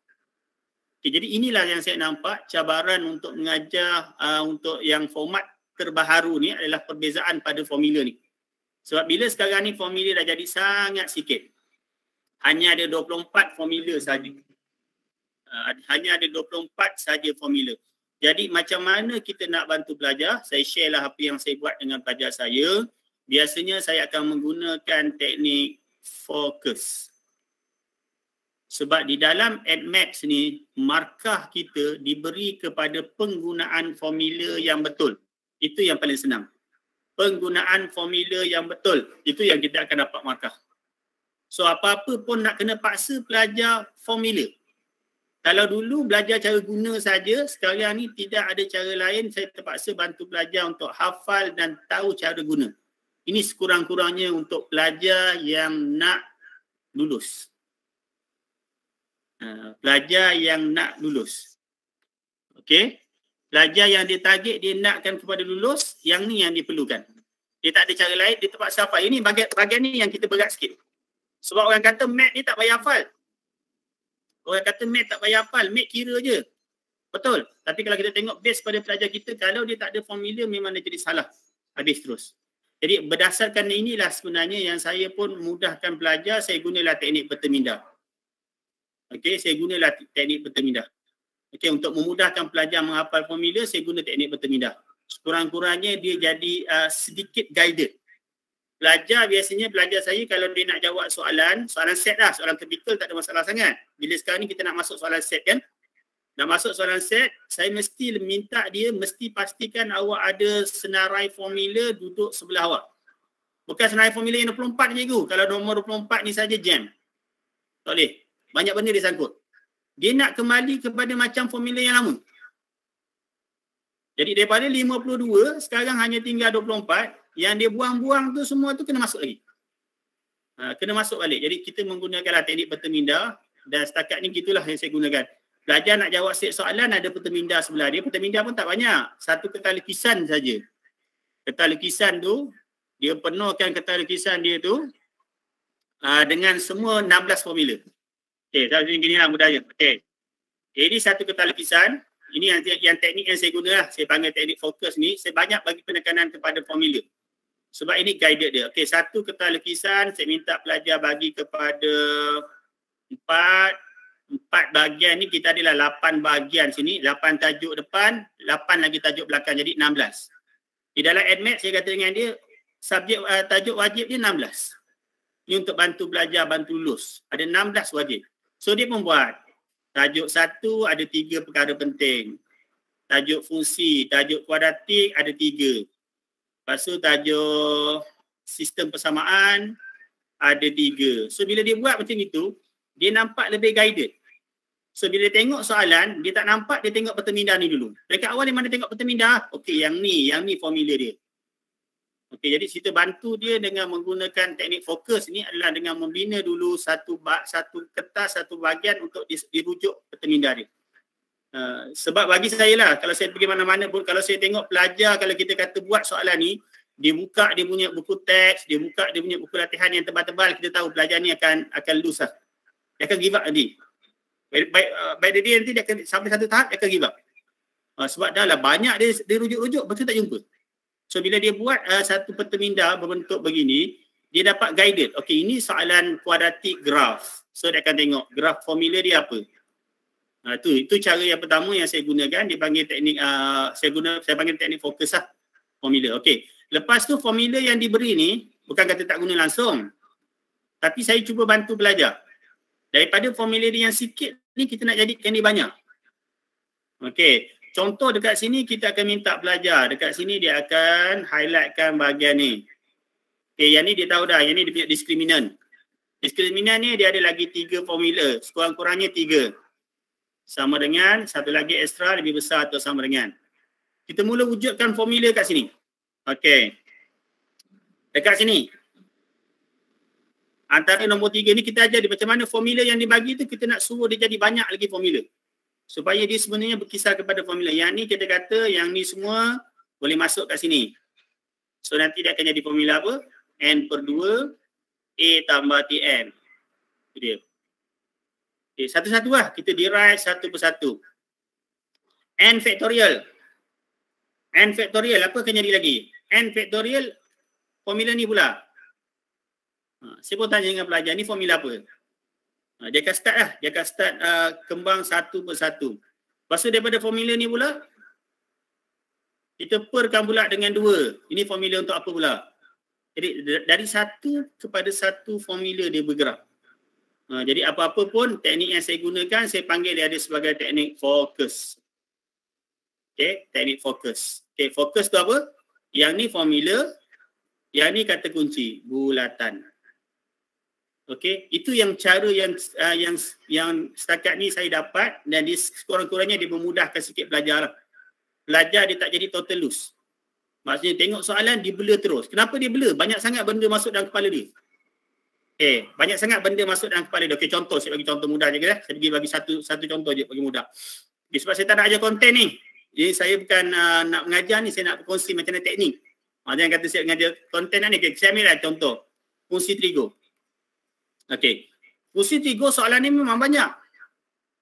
Okay, jadi inilah yang saya nampak cabaran untuk mengajar untuk yang format terbaharu ni adalah perbezaan pada formula ni. Sebab bila sekarang ni formula dah jadi sangat sikit. Hanya ada 24 formula saja. Hanya ada 24 saja formula. Jadi macam mana kita nak bantu pelajar? Saya share lah apa yang saya buat dengan pelajar saya. Biasanya saya akan menggunakan teknik fokus. Sebab di dalam ADMATS ni, markah kita diberi kepada penggunaan formula yang betul. Itu yang paling senang. Penggunaan formula yang betul. Itu yang kita akan dapat markah. So apa-apa pun nak kena paksa pelajar formula. Kalau dulu belajar cara guna saja, sekarang ni tidak ada cara lain, saya terpaksa bantu pelajar untuk hafal dan tahu cara guna. Ini sekurang-kurangnya untuk pelajar yang nak lulus. Pelajar yang nak lulus. Okey? Pelajar yang dia target, dia nakkan kepada lulus, yang ni yang diperlukan. Dia tak ada cara lain, dia terpaksa hafal. Ini bahagian ni yang kita berat sikit. Sebab orang kata mat ni tak payah hafal. Orang kata mat tak payah hafal, mat kira je. Betul. Tapi kalau kita tengok base pada pelajar kita, kalau dia tak ada formula memang dia jadi salah. Habis terus. Jadi berdasarkan inilah sebenarnya yang saya pun mudahkan pelajar, saya gunalah teknik bertemindah. Okey, saya gunalah teknik bertemindah. Okey, untuk memudahkan pelajar menghafal formula, saya guna teknik bertemindah. Sekurang-kurangnya dia jadi sedikit guided. Pelajar biasanya, pelajar saya kalau dia nak jawab soalan set lah, soalan typical tak ada masalah sangat. Bila sekarang ni kita nak masuk soalan set kan. Nak masuk soalan set, saya mesti minta dia, mesti pastikan awak ada senarai formula duduk sebelah awak. Bukan senarai formula yang 24 cikgu. Kalau nombor 24 ni saja jam. Tak boleh. Banyak benda dia sangkut. Dia nak kembali kepada macam formula yang lama. Jadi daripada 52, sekarang hanya tinggal 24. Yang dia buang-buang tu semua tu kena masuk lagi. Kena masuk balik. Jadi kita menggunakanlah teknik bertemindah. Dan setakat ni gitulah yang saya gunakan. Pelajar nak jawab set soalan, ada bertemindah sebelah dia. Bertemindah pun tak banyak. Satu kertas lukisan saja. Kertas lukisan tu, dia penuhkan kertas lukisan dia tu dengan semua 16 formula. Okey, saya gini lah mudahnya. Okey. Ini satu kertas lukisan. Ini yang teknik yang saya guna lah. Saya panggil teknik fokus ni. Saya banyak bagi penekanan kepada formula. Sebab ini guided dia. Okey, satu kertas lukisan saya minta pelajar bagi kepada empat bahagian ni. Kita adalah 8 bahagian sini, 8 tajuk depan, 8 lagi tajuk belakang, jadi 16. Di dalam ADMAT saya kata dengan dia subjek tajuk wajib dia 16. Ini untuk bantu belajar, bantu lulus. Ada 16 wajib. So dia pun buat tajuk 1 ada 3 perkara penting. Tajuk fungsi, tajuk kuadratik ada 3. Lepas tu tajuk sistem persamaan ada 3. So bila dia buat macam itu, dia nampak lebih guided. So bila dia tengok soalan, dia tak nampak, dia tengok petermindah ni dulu. Dekat awal dia mana tengok petermindah, okey yang ni formula dia. Okey, jadi kita bantu dia dengan menggunakan teknik fokus ni adalah dengan membina dulu satu kertas, satu bahagian untuk dirujuk petermindah dia. Sebab bagi saya lah, kalau saya pergi mana-mana pun, kalau saya tengok pelajar, kalau kita kata buat soalan ni, dia buka dia punya buku teks, dia buka dia punya buku latihan yang tebal-tebal, kita tahu pelajar ni akan lose lah. Dia akan give up nanti. By the day nanti dia akan sampai satu tahap, dia akan give up. Sebab dah lah banyak dia rujuk-rujuk, betul tak jumpa. So bila dia buat satu petermindah berbentuk begini, dia dapat guided. Okey, ini soalan kuadratik graf. So dia akan tengok graf formula dia apa. Itu cara yang pertama yang saya gunakan, dia panggil teknik saya panggil teknik fokus lah, formula. Okey. Lepas tu formula yang diberi ni bukan kata tak guna langsung. Tapi saya cuba bantu belajar. Daripada formula dia yang sikit ni kita nak jadikan dia banyak. Okey. Contoh dekat sini kita akan minta pelajar. Dekat sini dia akan highlightkan bahagian ni. Okay, yang ni dia tahu dah. Yang ni dia punya diskriminan. Diskriminan ni dia ada lagi 3 formula. Sekurang-kurangnya 3. Sama dengan satu lagi ekstra lebih besar atau sama dengan. Kita mula wujudkan formula kat sini. Okey. Dekat sini. Antara nombor 3 ni kita ajar dia macam mana formula yang dibagi tu kita nak suruh dia jadi banyak lagi formula. Supaya dia sebenarnya berkisar kepada formula. Yang ni kita kata yang ni semua boleh masuk kat sini. So nanti dia akan jadi formula apa? N per 2 A tambah TN. Itu dia. Okay, satu-satu lah. Kita derive satu persatu. N factorial. N factorial apa akan jadi lagi? N factorial formula ni pula. Saya pun tanya dengan pelajar ni formula apa? Dia akan start lah. Dia akan start kembang satu persatu. Lepas tu daripada formula ni pula, kita perkan pula dengan 2. Ini formula untuk apa pula? Jadi dari 1 kepada 1 formula dia bergerak. Jadi apa-apa pun teknik yang saya gunakan, saya panggil dia ada sebagai teknik fokus. Okay, teknik fokus. Okay, fokus tu apa? Yang ni formula, yang ni kata kunci, bulatan. Okey, itu yang cara yang setakat ni saya dapat dan dia sekurang-kurangnya dia memudahkan sikit pelajar lah. Pelajar dia tak jadi total loose. Maksudnya tengok soalan dia blur terus. Kenapa dia blur? Banyak sangat benda masuk dalam kepala dia. Okey, banyak sangat benda masuk dalam kepala dia. Okey, contoh saya bagi contoh mudah je lah. Saya bagi satu contoh je bagi mudah. Okay, sebab saya tak nak ajar konten ni. Jadi saya bukan nak mengajar ni, saya nak berkongsi macam mana teknik. Jangan kata saya mengajar konten ni. Okay, saya ambil lah contoh. Fungsi trigo. Okey. Fungsi trigo soalan ni memang banyak.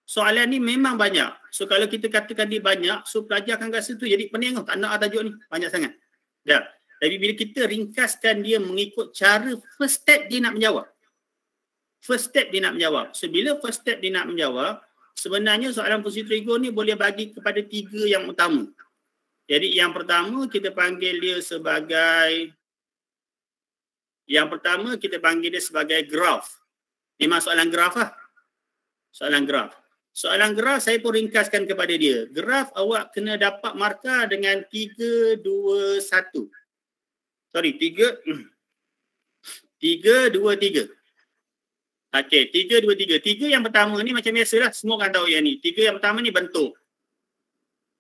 Soalan ni memang banyak. So kalau kita katakan dia banyak, so pelajar akan rasa tu jadi pening tak nak tajuk ni. Banyak sangat. Dah. Tapi bila kita ringkaskan dia mengikut cara first step dia nak menjawab. First step dia nak menjawab. So bila first step dia nak menjawab, sebenarnya soalan fungsi trigo ni boleh bagi kepada 3 yang utama. Jadi yang pertama kita panggil dia sebagai graf. Memang soalan graf lah. Soalan graf. Soalan graf saya pun ringkaskan kepada dia. Graf awak kena dapat markah dengan 3, 2, 1. Sorry, 3, 2, 3. Okey, 3, 2, 3. 3 yang pertama ni macam biasalah. Semua orang tahu yang ni. 3 yang pertama ni bentuk.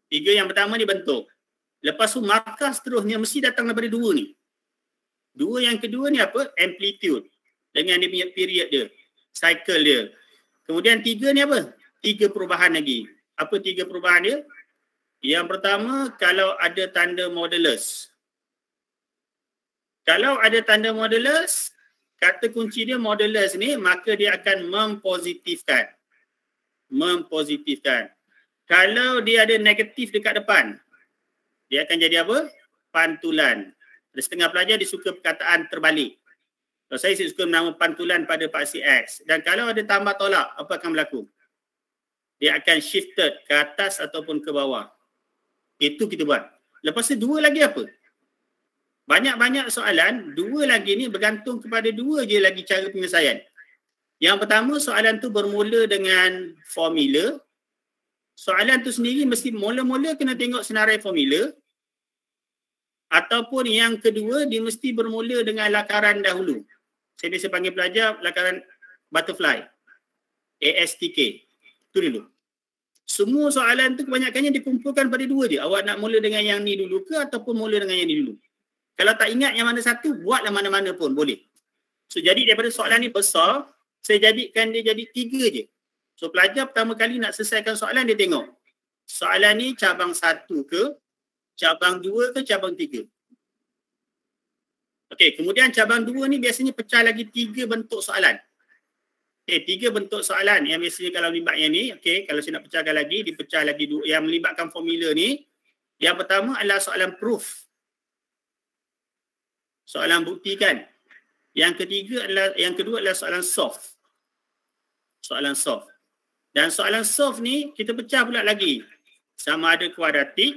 3 yang pertama ni bentuk. Lepas tu markah seterusnya mesti datang daripada 2 ni. 2 yang kedua ni apa? Amplitude. Dengan dia punya period dia. Cycle dia. Kemudian 3 ni apa? 3 perubahan lagi. Apa 3 perubahan dia? Yang pertama, kalau ada tanda modulus. Kalau ada tanda modulus, kata kunci dia modulus ni, maka dia akan mempositifkan. Mempositifkan. Kalau dia ada negatif dekat depan, dia akan jadi apa? Pantulan. Ada setengah pelajar dia suka perkataan terbalik. Kalau saya suka menama pantulan pada paksi X. Dan kalau ada tambah tolak, apa akan berlaku? Dia akan shifted ke atas ataupun ke bawah. Itu kita buat. Lepas tu dua lagi apa? Banyak-banyak soalan, dua lagi ni bergantung kepada dua je lagi cara penyelesaian. Yang pertama, soalan tu bermula dengan formula. Soalan tu sendiri mesti mula-mula kena tengok senarai formula. Ataupun yang kedua, dia mesti bermula dengan lakaran dahulu. Saya biasa panggil pelajar lakaran butterfly. ASTK. Itu dulu. Semua soalan tu kebanyakannya dikumpulkan pada dua je. Awak nak mula dengan yang ni dulu ke ataupun mula dengan yang ni dulu. Kalau tak ingat yang mana satu, buatlah mana-mana pun boleh. So jadi daripada soalan ni besar, saya jadikan dia jadi 3 je. So pelajar pertama kali nak selesaikan soalan, dia tengok. Soalan ni cabang 1 ke, cabang 2 ke, cabang 3. Okey, kemudian cabang 2 ni biasanya pecah lagi 3 bentuk soalan. Okey, 3 bentuk soalan yang biasanya kalau melibat yang ni, okey, kalau saya nak pecahkan lagi, dipecah lagi 2 yang melibatkan formula ni. Yang pertama adalah soalan proof. Soalan buktikan. Yang kedua adalah soalan solve. Soalan solve. Dan soalan solve ni kita pecah pula lagi. Sama ada kuadratik,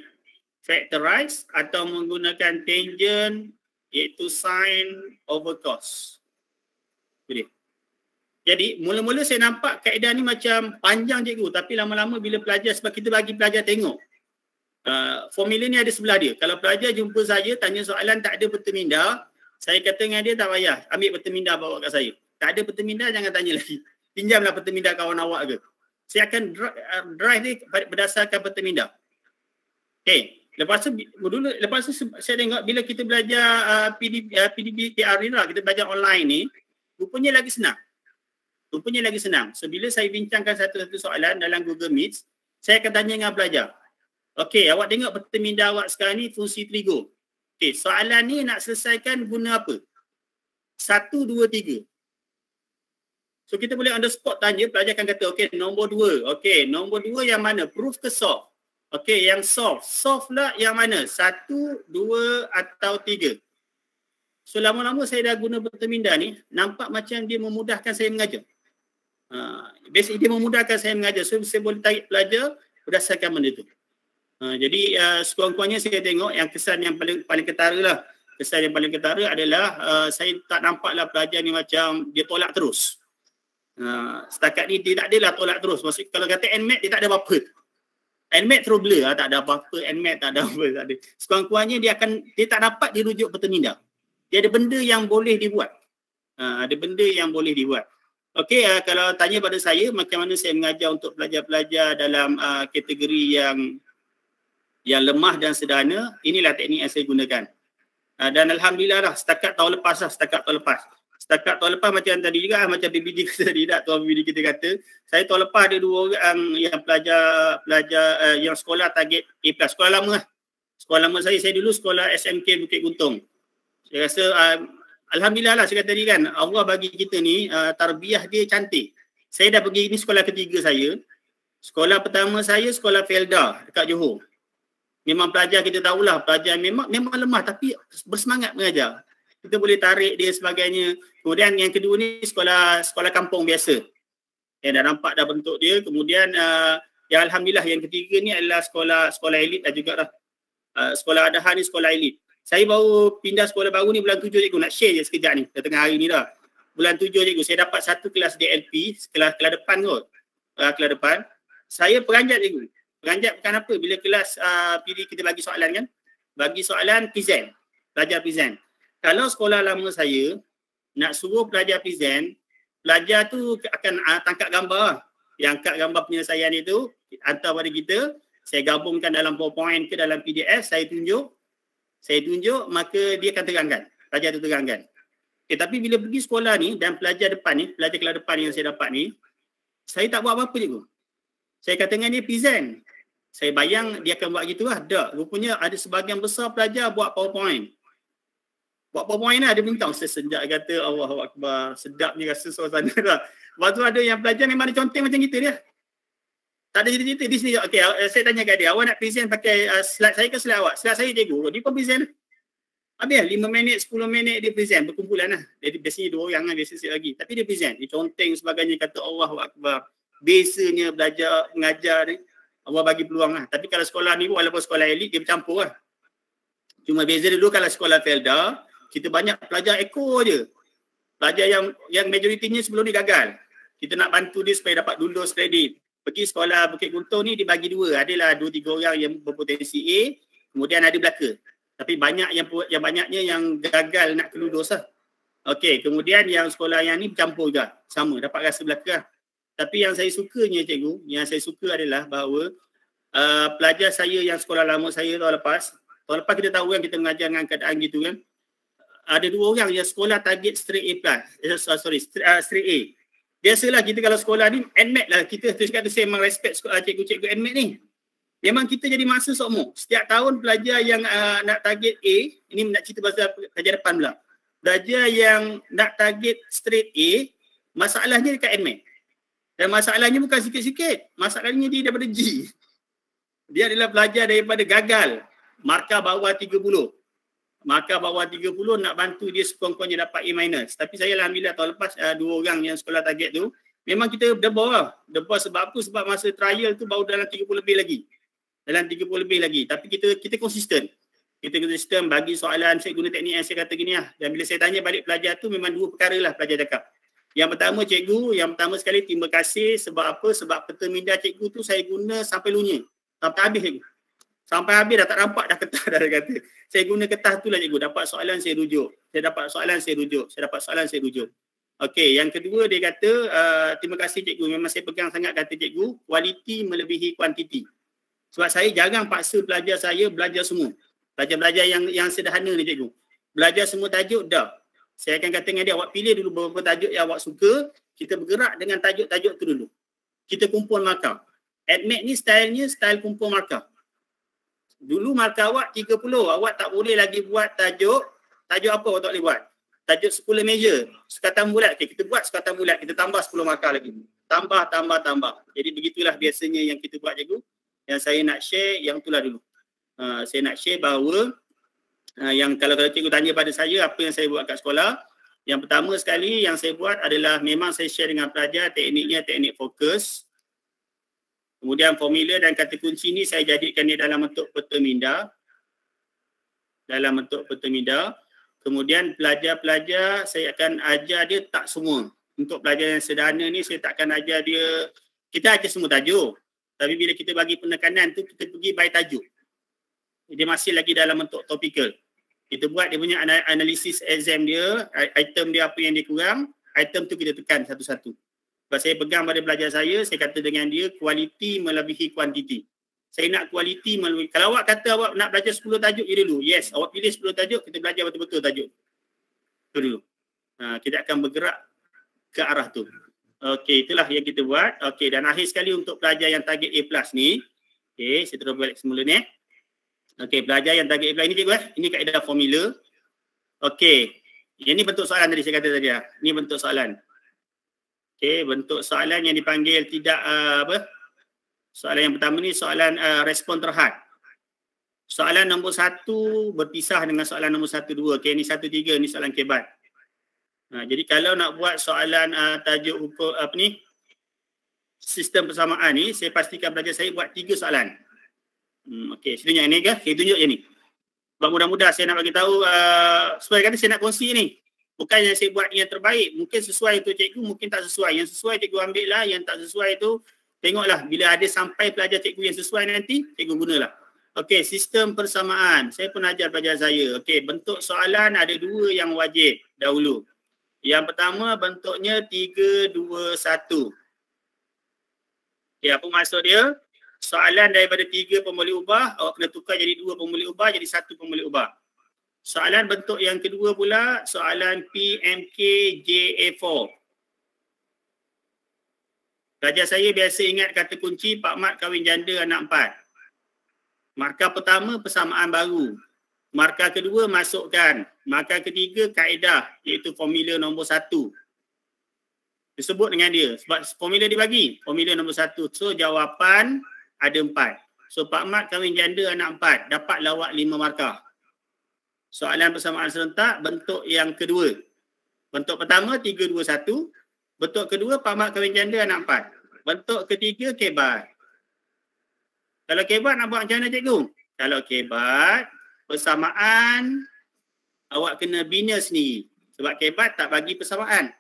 factorize atau menggunakan tangent iaitu sin over cos. Jadi mula-mula saya nampak kaedah ni macam panjang cikgu, tapi lama-lama bila pelajar, sebab kita bagi pelajar tengok. Formula ni ada sebelah dia. Kalau pelajar jumpa saya, tanya soalan tak ada peta minda, saya kata dengan dia tak payah, ambil peta minda bawa kat saya. Tak ada peta minda, jangan tanya lagi. Pinjamlah peta minda kawan awak ke. Saya akan drive dia berdasarkan peta minda. Okay. Lepas tu saya tengok bila kita belajar PDBTR ni lah, kita belajar online ni, rupanya lagi senang. So bila saya bincangkan satu-satu soalan dalam Google Meet, saya akan tanya dengan pelajar. Okey, awak tengok peta minda awak sekarang ni fungsi trigo. Okey, soalan ni nak selesaikan guna apa? 1, 2, 3. So kita boleh on the spot tanya, pelajar akan kata, okey, nombor 2. Okey, nombor 2 yang mana? Proof ke solve? Okey, yang solve. Solve lah yang mana? 1, 2 atau 3. So lama-lama saya dah guna peta minda ni, nampak macam dia memudahkan saya mengajar. Basically dia memudahkan saya mengajar. So saya boleh tarik pelajar berdasarkan benda tu. Jadi sekurang-kurangnya saya tengok yang kesan yang paling ketara lah. Kesan yang paling ketara adalah saya tak nampaklah pelajar ni macam dia tolak terus. Setakat ni dia tak adalah tolak terus. Maksudnya kalau kata NMAT dia tak ada apa-apa. NMAT terus blur lah, tak ada apa-apa. NMAT tak ada apa. Tak ada. Sekurang-kurangnya dia tak dapat dirujuk peta minda. Dia ada benda yang boleh dibuat. Ada benda yang boleh dibuat. Okey, kalau tanya pada saya macam mana saya mengajar untuk pelajar-pelajar dalam kategori yang lemah dan sederhana, inilah teknik yang saya gunakan. Dan alhamdulillah lah, setakat tahun lepas macam tadi juga, macam PPD kita tadi tak, tuan PPD kita kata, saya tahun lepas ada 2 orang yang pelajar yang sekolah target A+, sekolah lama lah. Sekolah lama saya dulu sekolah SMK Bukit Guntung. Saya rasa alhamdulillah lah, saya kata tadi kan, Allah bagi kita ni tarbiyah dia cantik. Saya dah pergi, ini sekolah ketiga saya. Sekolah pertama saya sekolah Felda dekat Johor. Memang pelajar kita tahulah, pelajar memang lemah tapi bersemangat mengajar. Kita boleh tarik dia sebagainya. Kemudian yang kedua ni sekolah kampung biasa. Yang dah nampak dah bentuk dia. Kemudian yang alhamdulillah yang ketiga ni adalah sekolah elit dah jugalah. Sekolah Adahan ni sekolah elit. Saya baru pindah sekolah baru ni bulan 7 cikgu, nak share je sekejap ni, dah tengah hari ni dah. Bulan 7 cikgu, saya dapat satu kelas DLP, kelas depan kot. Kelas depan. Saya peranjat cikgu. Peranjat bukan apa, bila kelas PD kita bagi soalan kan, bagi soalan present, pelajar present. Kalau sekolah lama saya nak suruh pelajar present, pelajar tu akan tangkap gambar. Yang angkat gambar penyelesaian itu hantar pada kita, saya gabungkan dalam PowerPoint ke dalam PDF, saya tunjuk, maka dia akan terangkan, pelajar tu terangkan. Okay, tapi bila pergi sekolah ni dan pelajar depan ni, pelajar kelas depan yang saya dapat ni, saya tak buat apa-apa cikgu. Saya kata dengan dia present. Saya bayang dia akan buat gitu lah. Tak. Rupanya ada sebahagian besar pelajar buat PowerPoint. Buat PowerPoint lah. Dia bintang. Saya sejak kata Allahu Akbar. Sedapnya rasa suasana lah. Lepas tu ada yang pelajar memang ada conteng macam kita dia. Tak ada cerita-cerita. Di sini. Okay, saya tanya kat dia. Awak nak present pakai slide saya ke slide awak? Slide saya cikgu. Dia pun present. Habis 5 minit, 10 minit dia present, berkumpulan lah. Jadi biasanya 2 orang lah, biasa sikit lagi. Tapi dia present, dia conteng sebagainya, kata Allahu Akbar. Biasanya belajar, mengajar ni, Allah bagi peluang lah. Tapi kalau sekolah ni, walaupun sekolah elit, dia bercampur lah. Cuma beza dulu kalau sekolah Felda, kita banyak pelajar ekor je. Pelajar yang majoritinya sebelum ni gagal. Kita nak bantu dia supaya dapat lulus kredit. Pergi sekolah Bukit Guntur ni dibagi 2. Adalah 2-3 orang yang berpotensi A, kemudian ada belaka. Tapi banyak yang banyaknya yang gagal nak kelulus lah. Okey, kemudian yang sekolah yang ni bercampur juga. Sama, dapat rasa belaka lah. Tapi yang saya sukanya cikgu, yang saya suka adalah bahawa pelajar saya yang sekolah lama saya tahun lepas kita tahu kan kita mengajar dengan keadaan gitu kan. Ada 2 orang yang sekolah target straight A+. Straight A. Biasalah kita kalau sekolah ni, NMAT lah. Kita terus kata saya memang respect cikgu-cikgu NMAT ni. Memang kita jadi masa sokmo. Setiap tahun pelajar yang nak target A, ini nak cerita pasal pelajar depan pula. Pelajar yang nak target straight A, masalahnya dekat NMAT. Dan masalahnya bukan sikit-sikit. Masalahnya dia daripada G. Dia adalah pelajar daripada gagal. Markah bawah 30. Markah bawah 30 nak bantu dia sekurang-kurangnya dapat A-. Tapi saya alhamdulillah tahun lepas 2 orang yang sekolah target tu, memang kita debar lah. Debar sebab apa? Sebab masa trial tu baru dalam 30 lebih lagi. Dalam 30 lebih lagi. Tapi kita konsisten. Kita konsisten bagi soalan, saya guna teknik yang saya kata gini lah. Dan bila saya tanya balik pelajar tu, memang 2 perkara lah pelajar cakap. Yang pertama cikgu, yang pertama sekali terima kasih sebab apa? Sebab peta minda cikgu tu saya guna sampai lunya. Sampai habis cikgu. Sampai habis dah tak nampak dah kertas dah dia kata. Saya guna kertas tu lah cikgu. Dapat soalan saya rujuk. Saya dapat soalan saya rujuk. Saya dapat soalan saya rujuk. Okey, yang kedua dia kata terima kasih cikgu. Memang saya pegang sangat kata cikgu. Kualiti melebihi kuantiti. Sebab saya jarang paksa pelajar saya belajar semua. Belajar yang sederhana ni cikgu. Belajar semua tajuk dah. Saya akan kata dengan dia, awak pilih dulu beberapa tajuk yang awak suka. Kita bergerak dengan tajuk-tajuk tu dulu. Kita kumpul markah. ADMAT ni stylenya style kumpul markah. Dulu markah awak 30. Awak tak boleh lagi buat tajuk apa awak tak boleh buat? Tajuk 10 measure. Sekatan bulat. Okay, kita buat sekatan bulat. Kita tambah 10 markah lagi. Tambah. Jadi begitulah biasanya yang kita buat cikgu. Yang saya nak share, yang itulah dulu. Saya nak share bahawa yang kalau cikgu tanya pada saya apa yang saya buat kat sekolah, yang pertama sekali yang saya buat adalah memang saya share dengan pelajar tekniknya teknik fokus. Kemudian formula dan kata kunci ni saya jadikan dia dalam bentuk peta minda. Kemudian pelajar-pelajar saya akan ajar dia tak semua. Untuk pelajar yang sederhana ni saya takkan ajar dia, kita ajar semua tajuk. Tapi bila kita bagi penekanan tu kita pergi by tajuk. Dia masih lagi dalam bentuk topikal. Kita buat dia punya analisis exam dia, item dia apa yang dia kurang, item tu kita tekan satu-satu. Sebab saya pegang pada pelajar saya kata dengan dia kualiti melebihi kuantiti. Saya nak kualiti melebihi. Kalau awak kata awak nak belajar 10 tajuk je dulu. Yes, awak pilih 10 tajuk, kita belajar betul-betul tajuk. Itu dulu. Kita akan bergerak ke arah tu. Okey, itulah yang kita buat. Okey, dan akhir sekali untuk pelajar yang target A+ ni. Okey, saya terus balik semula ni. Okey, pelajar yang target A+ ini cikgu ini kaedah formula. Okey, ini bentuk soalan tadi saya kata tadi lah. Ini bentuk soalan. Okey, bentuk soalan yang dipanggil tidak soalan yang pertama ni soalan respon terhad. Soalan nombor 1 berpisah dengan soalan nombor 1, 2. Okey, ni 1, 3 ni soalan kebat. Jadi kalau nak buat soalan tajuk hukum sistem persamaan ni, saya pastikan pelajar saya buat 3 soalan. Okey, sini yang ni ke? Saya tunjuk je ni. Sebab mudah-mudah saya nak bagi tahu sebab kata saya nak kongsi ni. Bukan yang saya buat yang terbaik. Mungkin sesuai untuk cikgu, mungkin tak sesuai. Yang sesuai cikgu ambil lah, yang tak sesuai tu tengoklah. Bila ada sampai pelajar cikgu yang sesuai nanti, cikgu gunalah. Okey, sistem persamaan. Saya pun ajar pelajar saya. Okey, bentuk soalan ada 2 yang wajib dahulu. Yang pertama bentuknya 3, 2, 1. Okey, apa maksud dia? Soalan daripada 3 pun boleh ubah, awak kena tukar jadi 2 pun boleh ubah, jadi 1 pun boleh ubah. Soalan bentuk yang kedua pula, soalan PMK-JA4. Pelajar saya biasa ingat kata kunci Pak Mat kahwin janda anak 4. Markah pertama persamaan baru. Markah kedua masukkan. Markah ketiga kaedah iaitu formula nombor 1. Disebut dengan dia sebab formula dibagi. Formula nombor 1. So jawapan ada 4. So Pak Mat kahwin janda anak 4. Dapat lawak 5 markah. Soalan persamaan serentak bentuk yang kedua. Bentuk pertama 3-2-1. Bentuk kedua pamak kahwin janda anak 4. Bentuk ketiga kebat. Kalau kebat nak buat macam mana cikgu? Kalau kebat persamaan awak kena bina sendiri. Sebab kebat tak bagi persamaan.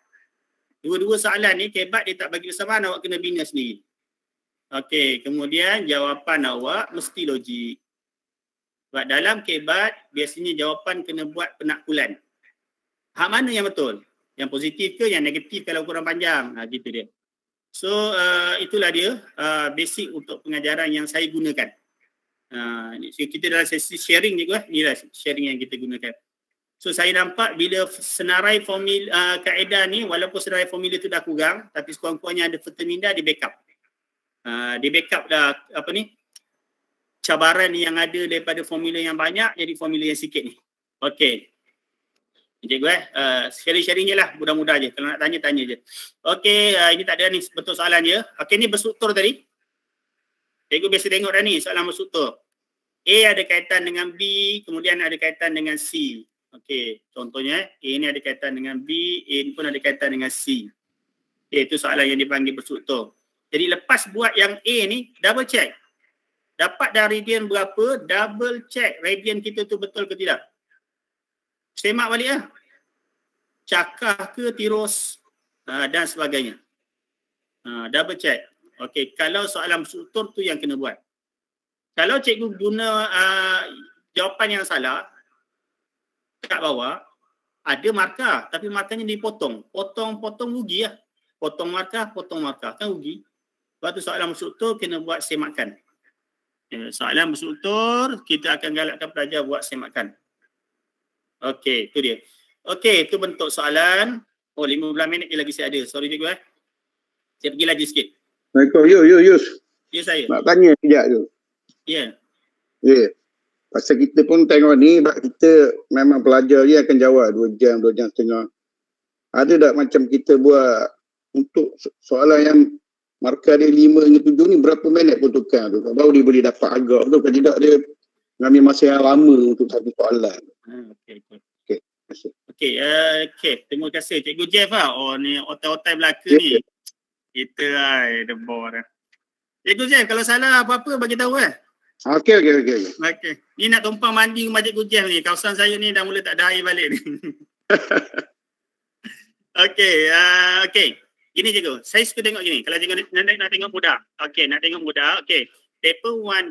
Dua-dua soalan ni kebat dia tak bagi persamaan, awak kena bina sendiri. Okey, kemudian jawapan awak mesti logik. Sebab dalam kebat biasanya jawapan kena buat penakkulan. Hak mana yang betul? Yang positif ke yang negatif kalau kurang panjang? Gitu dia. So itulah dia basic untuk pengajaran yang saya gunakan. Kita dalam sesi sharing juga, inilah sharing yang kita gunakan. So saya nampak bila senarai formula kaedah ni, walaupun senarai formula tu dah kurang, tapi sekurang-kurangnya ada Fertiminda di backup. Di backup dah apa ni, cabaran yang ada daripada formula yang banyak jadi formula yang sikit ni. Okey. Cikgu sharing-sharing je lah, mudah-mudah je. Kalau nak tanya, tanya je. Okey, ini tak ada ni bentuk soalan je. Okey, ni berstruktur tadi. Cikgu biasa tengok dah ni soalan berstruktur. A ada kaitan dengan B, kemudian ada kaitan dengan C. Okey, contohnya A ni ada kaitan dengan B, A ni pun ada kaitan dengan C. Okey, itu soalan yang dipanggil berstruktur. Jadi lepas buat yang A ni, double check. Dapat dah radian berapa, double check radian kita tu betul ke tidak. Semak balik lah. Cakah ke tirus dan sebagainya. Double check. Okey, kalau soalan berstruktur tu yang kena buat. Kalau cikgu guna jawapan yang salah, kat bawah ada markah tapi markahnya dipotong. Potong rugi lah. Potong markah kan rugi. Sebab tu soalan berstruktur kena buat semakan. Soalan berstruktur kita akan galakkan pelajar buat semakan. Okey, tu dia. Okey, tu bentuk soalan. 15 minit lagi saya ada. Sorry cikgu Saya pergi lagi sikit. Assalamualaikum, Yus. Ya saya. Nak tanya sekejap tu. Ya. Ya. Pasal kita pun tengok ni, kita memang pelajar dia akan jawab 2 jam, 2 jam setengah. Ada tak macam kita buat untuk soalan yang markah dia 5 hingga 7 ni berapa minit pun tukar tu. Baru dia boleh dapat agak tu. Kalau tidak dia mengambil masa yang lama untuk satu soalan. Okey. Okey. Terima kasih. Okey. Terima kasih Cikgu Jeff lah. Oh ni otai-otai belaka ni. Kita the board. Cikgu Jeff kalau salah apa-apa bagi tahu Okey. Okey. Ni nak tumpang mandi rumah Cikgu Jeff ni. Kawasan saya ni dah mula tak ada air balik ni. Okey. Gini cikgu, saya suka tengok gini. Kalau cikgu nak tengok mudah. Okey, nak tengok mudah. Okey. Paper 1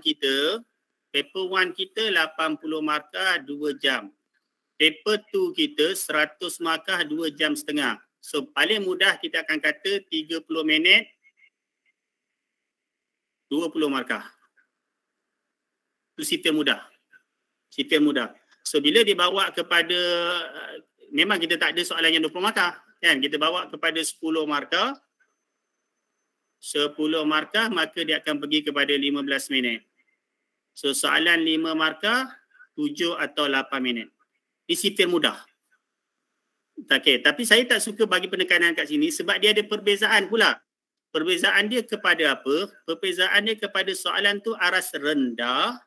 kita 80 markah 2 jam. Paper 2 kita 100 markah 2 jam setengah. So paling mudah kita akan kata 30 minit 20 markah. Itu sifir mudah. So bila dibawa kepada memang kita tak ada soalan yang 20 markah. Kan? Kita bawa kepada 10 markah. 10 markah maka dia akan pergi kepada 15 minit. So soalan 5 markah 7 atau 8 minit. Ini sifir mudah. Okey, tapi saya tak suka bagi penekanan kat sini sebab dia ada perbezaan pula. Perbezaan dia kepada apa? Perbezaan dia kepada soalan tu aras rendah,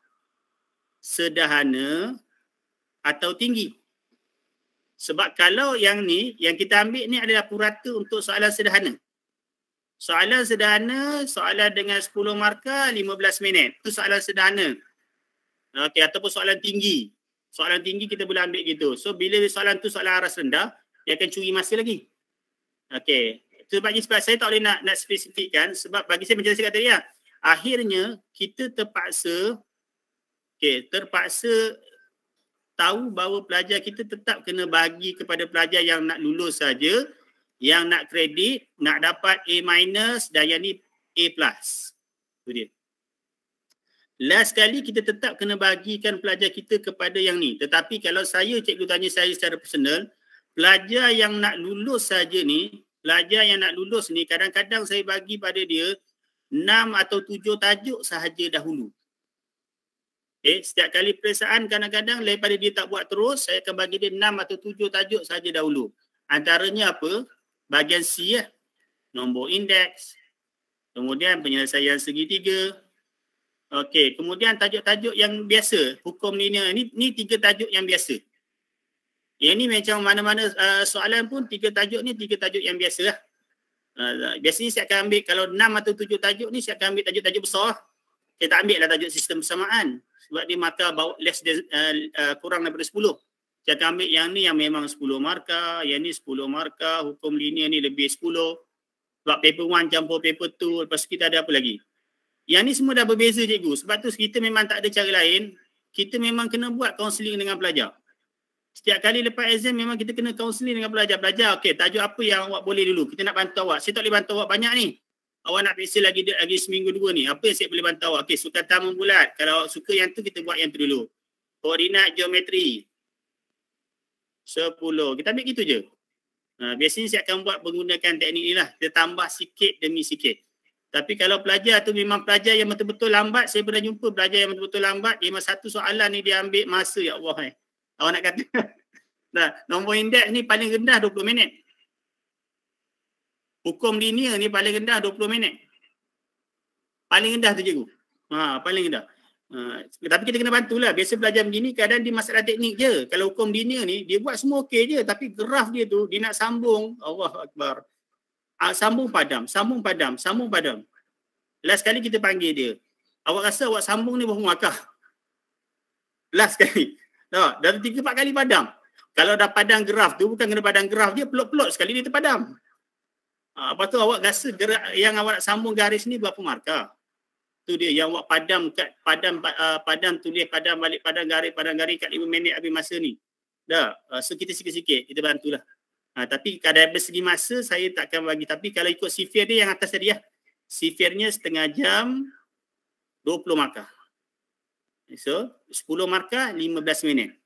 sederhana atau tinggi. Sebab kalau yang ni, yang kita ambil ni adalah purata untuk soalan sederhana. Soalan sederhana, soalan dengan 10 markah, 15 minit. Itu soalan sederhana. Okey, ataupun soalan tinggi. Soalan tinggi kita boleh ambil gitu. So, bila soalan tu soalan aras rendah, dia akan curi masa lagi. Okey. Sebab saya tak boleh nak spesifikkan. Sebab bagi saya macam saya kata tadi lah. Akhirnya, kita terpaksa tahu bahawa pelajar kita tetap kena bagi kepada pelajar yang nak lulus saja, yang nak kredit, nak dapat A- dan yang ni A+. Itu dia. Last sekali kita tetap kena bagikan pelajar kita kepada yang ni. Tetapi kalau cikgu tanya saya secara personal, pelajar yang nak lulus saja ni, kadang-kadang saya bagi pada dia 6 atau 7 tajuk sahaja dahulu. Setiap kali peperiksaan kadang-kadang daripada dia tak buat terus, saya akan bagi dia 6 atau 7 tajuk saja dahulu. Antaranya apa? Bahagian C nombor indeks. Kemudian penyelesaian segitiga. Okey, kemudian tajuk-tajuk yang biasa, hukum linear. Ni 3 tajuk yang biasa. Yang ni macam mana-mana soalan pun 3 tajuk ni 3 tajuk yang biasa lah. Biasanya saya akan ambil kalau 6 atau 7 tajuk ni saya akan ambil tajuk-tajuk besar. Saya tak ambil lah tajuk sistem persamaan sebab dia markah less than, kurang daripada 10. Saya akan ambil yang ni yang memang 10 markah, yang ni 10 markah, hukum linear ni lebih 10. Sebab paper 1 campur paper 2, lepas tu kita ada apa lagi? Yang ni semua dah berbeza cikgu. Sebab tu kita memang tak ada cara lain. Kita memang kena buat kaunseling dengan pelajar. Setiap kali lepas exam memang kita kena kaunseling dengan pelajar. Pelajar, okey, tajuk apa yang awak boleh dulu? Kita nak bantu awak. Saya tak boleh bantu awak banyak ni. Awak nak periksa lagi seminggu 2 ni. Apa yang saya boleh bantu awak? Okey, sukatan membulat. Kalau awak suka yang tu, kita buat yang tu dulu. Koordinat geometri 10. Kita ambil gitu je. Biasanya saya akan buat menggunakan teknik ni lah. Kita tambah sikit demi sikit. Tapi kalau pelajar tu memang pelajar yang betul-betul lambat, saya pernah jumpa pelajar yang betul-betul lambat, dia memang satu soalan ni dia ambil masa, ya Allah ni. Awak nak kata, nah, nombor indeks ni paling rendah 20 minit. Hukum linear ni paling rendah 20 minit. Paling rendah tu cikgu. Paling rendah. Tapi kita kena bantulah. Biasa belajar begini kadang dia masalah teknik je. Kalau hukum linear ni dia buat semua okey je, tapi graf dia tu dia nak sambung. Allahu Akbar. Sambung padam, sambung padam, sambung padam. Last kali kita panggil dia. Awak rasa awak sambung ni berapa markah? Last kali. Tak, dah 3-4 kali padam. Kalau dah padam graf tu bukan kena padam graf dia pelot-pelot sekali dia terpadam. Lepas tu awak rasa yang awak nak sambung garis ni berapa markah? Tu dia yang awak padam tulis padam balik padam garis kat 5 minit habis masa ni. Dah. So kita sikit-sikit kita bantulah. Tapi kadang segi masa saya takkan bagi. Tapi kalau ikut sifir dia yang atas tadi lah. Sifirnya setengah jam 20 markah. So 10 markah 15 minit.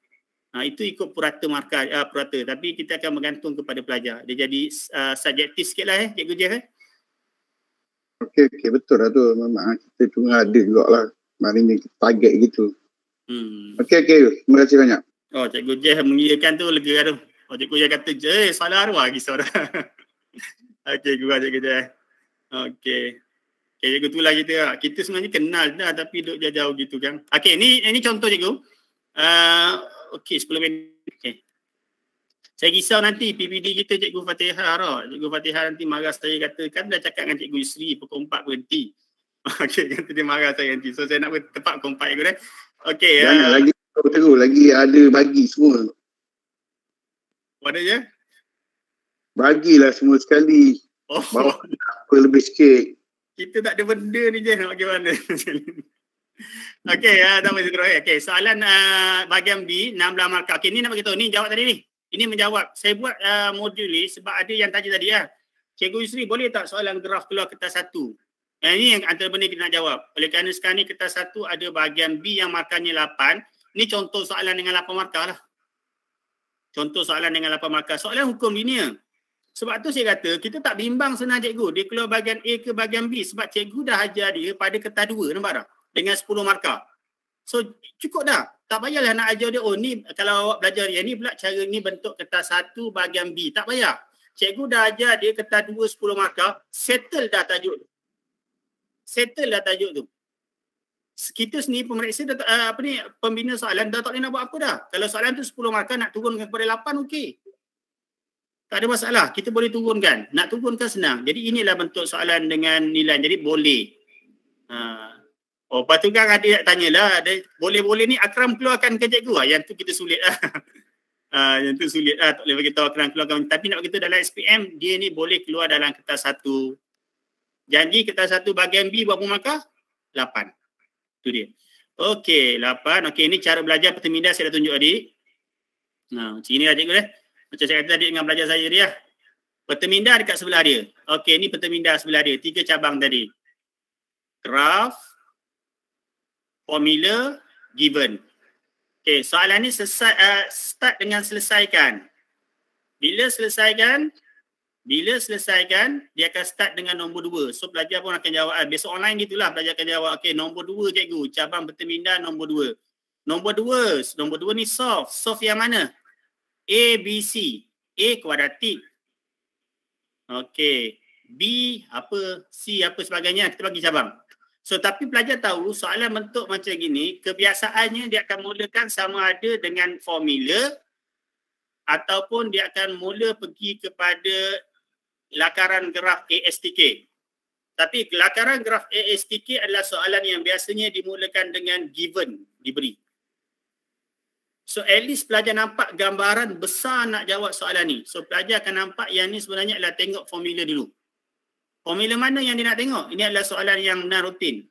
Itu ikut purata markah purata. Tapi kita akan bergantung kepada pelajar. Dia jadi subjektif sikit lah Cikgu Jeff Okey, betul lah tu. Memang kita tu ada juga lah. Maknanya kita target gitu. Okey. Terima kasih banyak. Oh, Cikgu Jeff mengiyakan tu lega tu. Oh, Cikgu Jeff kata, salah arwah kisah dah. Okey, Cikgu Jeff. Okey. Cikgu tu lah kita sebenarnya kenal dah tapi duduk jauh-jauh gitu kan. Okey, ini contoh Cikgu. Okey, 10 minit. Okay. Saya risau nanti PPD kita Cikgu Fatihah lah. Cikgu Fatihah nanti marah saya kata, kan dah cakap dengan Cikgu Yusri pukul 4 berhenti. Okey, kata dia marah saya nanti. So saya nak tepat pukul 4 Cikgu. Okey. Lagi terus, lagi ada bagi semua. Ada je? Bagilah semua sekali. Bawa apa lebih sikit. Kita tak ada benda ni je nak bagi mana. Okey, tak apa terus. Okey, soalan bahagian B 16 markah. Okey, ni nak bagi tahu ni jawab tadi ni. Ini menjawab. Saya buat modul ni sebab ada yang tanya tadi lah. Cikgu Yusri boleh tak soalan graf keluar kertas 1? Ini yang antara benda kita nak jawab. Oleh kerana sekarang ni kertas 1 ada bahagian B yang markahnya 8. Ni contoh soalan dengan 8 markah lah. Contoh soalan dengan 8 markah. Soalan hukum linear. Sebab tu saya kata kita tak bimbang senang cikgu. Dia keluar bahagian A ke bahagian B. Sebab cikgu dah ajar dia pada kertas 2. Nampak tak? Dengan 10 markah. So cukup dah. Tak payahlah nak ajar dia. Oh ni kalau awak belajar yang ni pula cara ni bentuk kertas 1 bahagian B. Tak payah. Cikgu dah ajar dia kertas 2 10 markah. Settle dah tajuk tu. Settle dah tajuk tu. Kita sendiri pemeriksa pembina soalan dah tak boleh nak buat apa dah. Kalau soalan tu 10 markah nak turunkan kepada 8 okey. Tak ada masalah. Kita boleh turunkan. Nak turunkan senang. Jadi inilah bentuk soalan dengan nilai. Jadi boleh. Lepas tu kan ada nak tanyalah. Boleh-boleh ni Akram keluarkan ke cikgu lah. Yang tu kita sulit lah. Yang tu sulit lah. Tak boleh beritahu Akram keluarkan. Tapi nak beritahu dalam SPM, dia ni boleh keluar dalam kertas 1. Janji kertas 1 bahagian B berapa markah? 8. Itu dia. Okey, 8. Okey, ini cara belajar pertemindah saya dah tunjuk tadi. Macam inilah cikgu dah. Macam saya kata tadi dengan belajar saya dia. Pertemindah dekat sebelah dia. Okey, ni pertemindah sebelah dia. 3 cabang tadi. Graph, formula, given. Okey, soalan ni start dengan selesaikan. Bila selesaikan, dia akan start dengan nombor 2. So pelajar pun akan jawab. Besok online gitulah pelajar akan jawab. Okey, nombor 2 cikgu. Cabang pertemindah nombor 2. Nombor 2 ni solve. Solve yang mana? A, B, C. A kuadratik. Okey. B apa? C apa sebagainya. Kita bagi cabang. So tapi pelajar tahu soalan bentuk macam gini, kebiasaannya dia akan mulakan sama ada dengan formula ataupun dia akan mula pergi kepada lakaran graf ASTK. Tapi lakaran graf ASTK adalah soalan yang biasanya dimulakan dengan given, diberi. So at least pelajar nampak gambaran besar nak jawab soalan ni. So pelajar akan nampak yang ni sebenarnya adalah tengok formula dulu. Formula mana yang dia nak tengok? Ini adalah soalan yang non-rutin.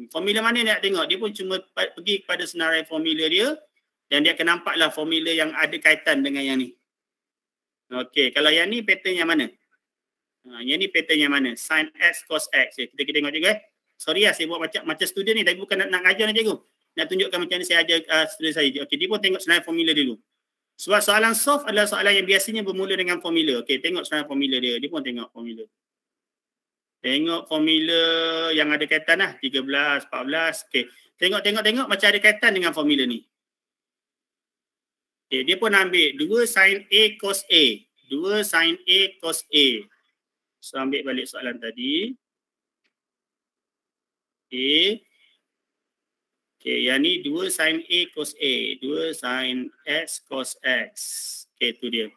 Formula mana dia nak tengok? Dia pun cuma pergi kepada senarai formula dia dan dia akan nampaklah formula yang ada kaitan dengan yang ni. Okey, kalau yang ni pattern yang mana? Yang ni pattern yang mana? Sin X, cos X. Kita tengok juga. Sorry lah, saya buat macam student ni, tapi bukan nak ngajar nak cikgu. Nak tunjukkan macam mana saya ajar student saya. Okey, dia pun tengok senarai formula dulu. Sebab soalan soft adalah soalan yang biasanya bermula dengan formula. Okey, tengok senarai formula dia. Dia pun tengok formula. Tengok formula yang ada kaitan lah. 13, 14. Okey, tengok macam ada kaitan dengan formula ni. Okey, dia pun ambil 2 sin A cos A. 2 sin A cos A. So ambil balik soalan tadi. Okey. Okey, yang ni 2 sin A cos A. 2 sin X cos X. Okey, tu dia.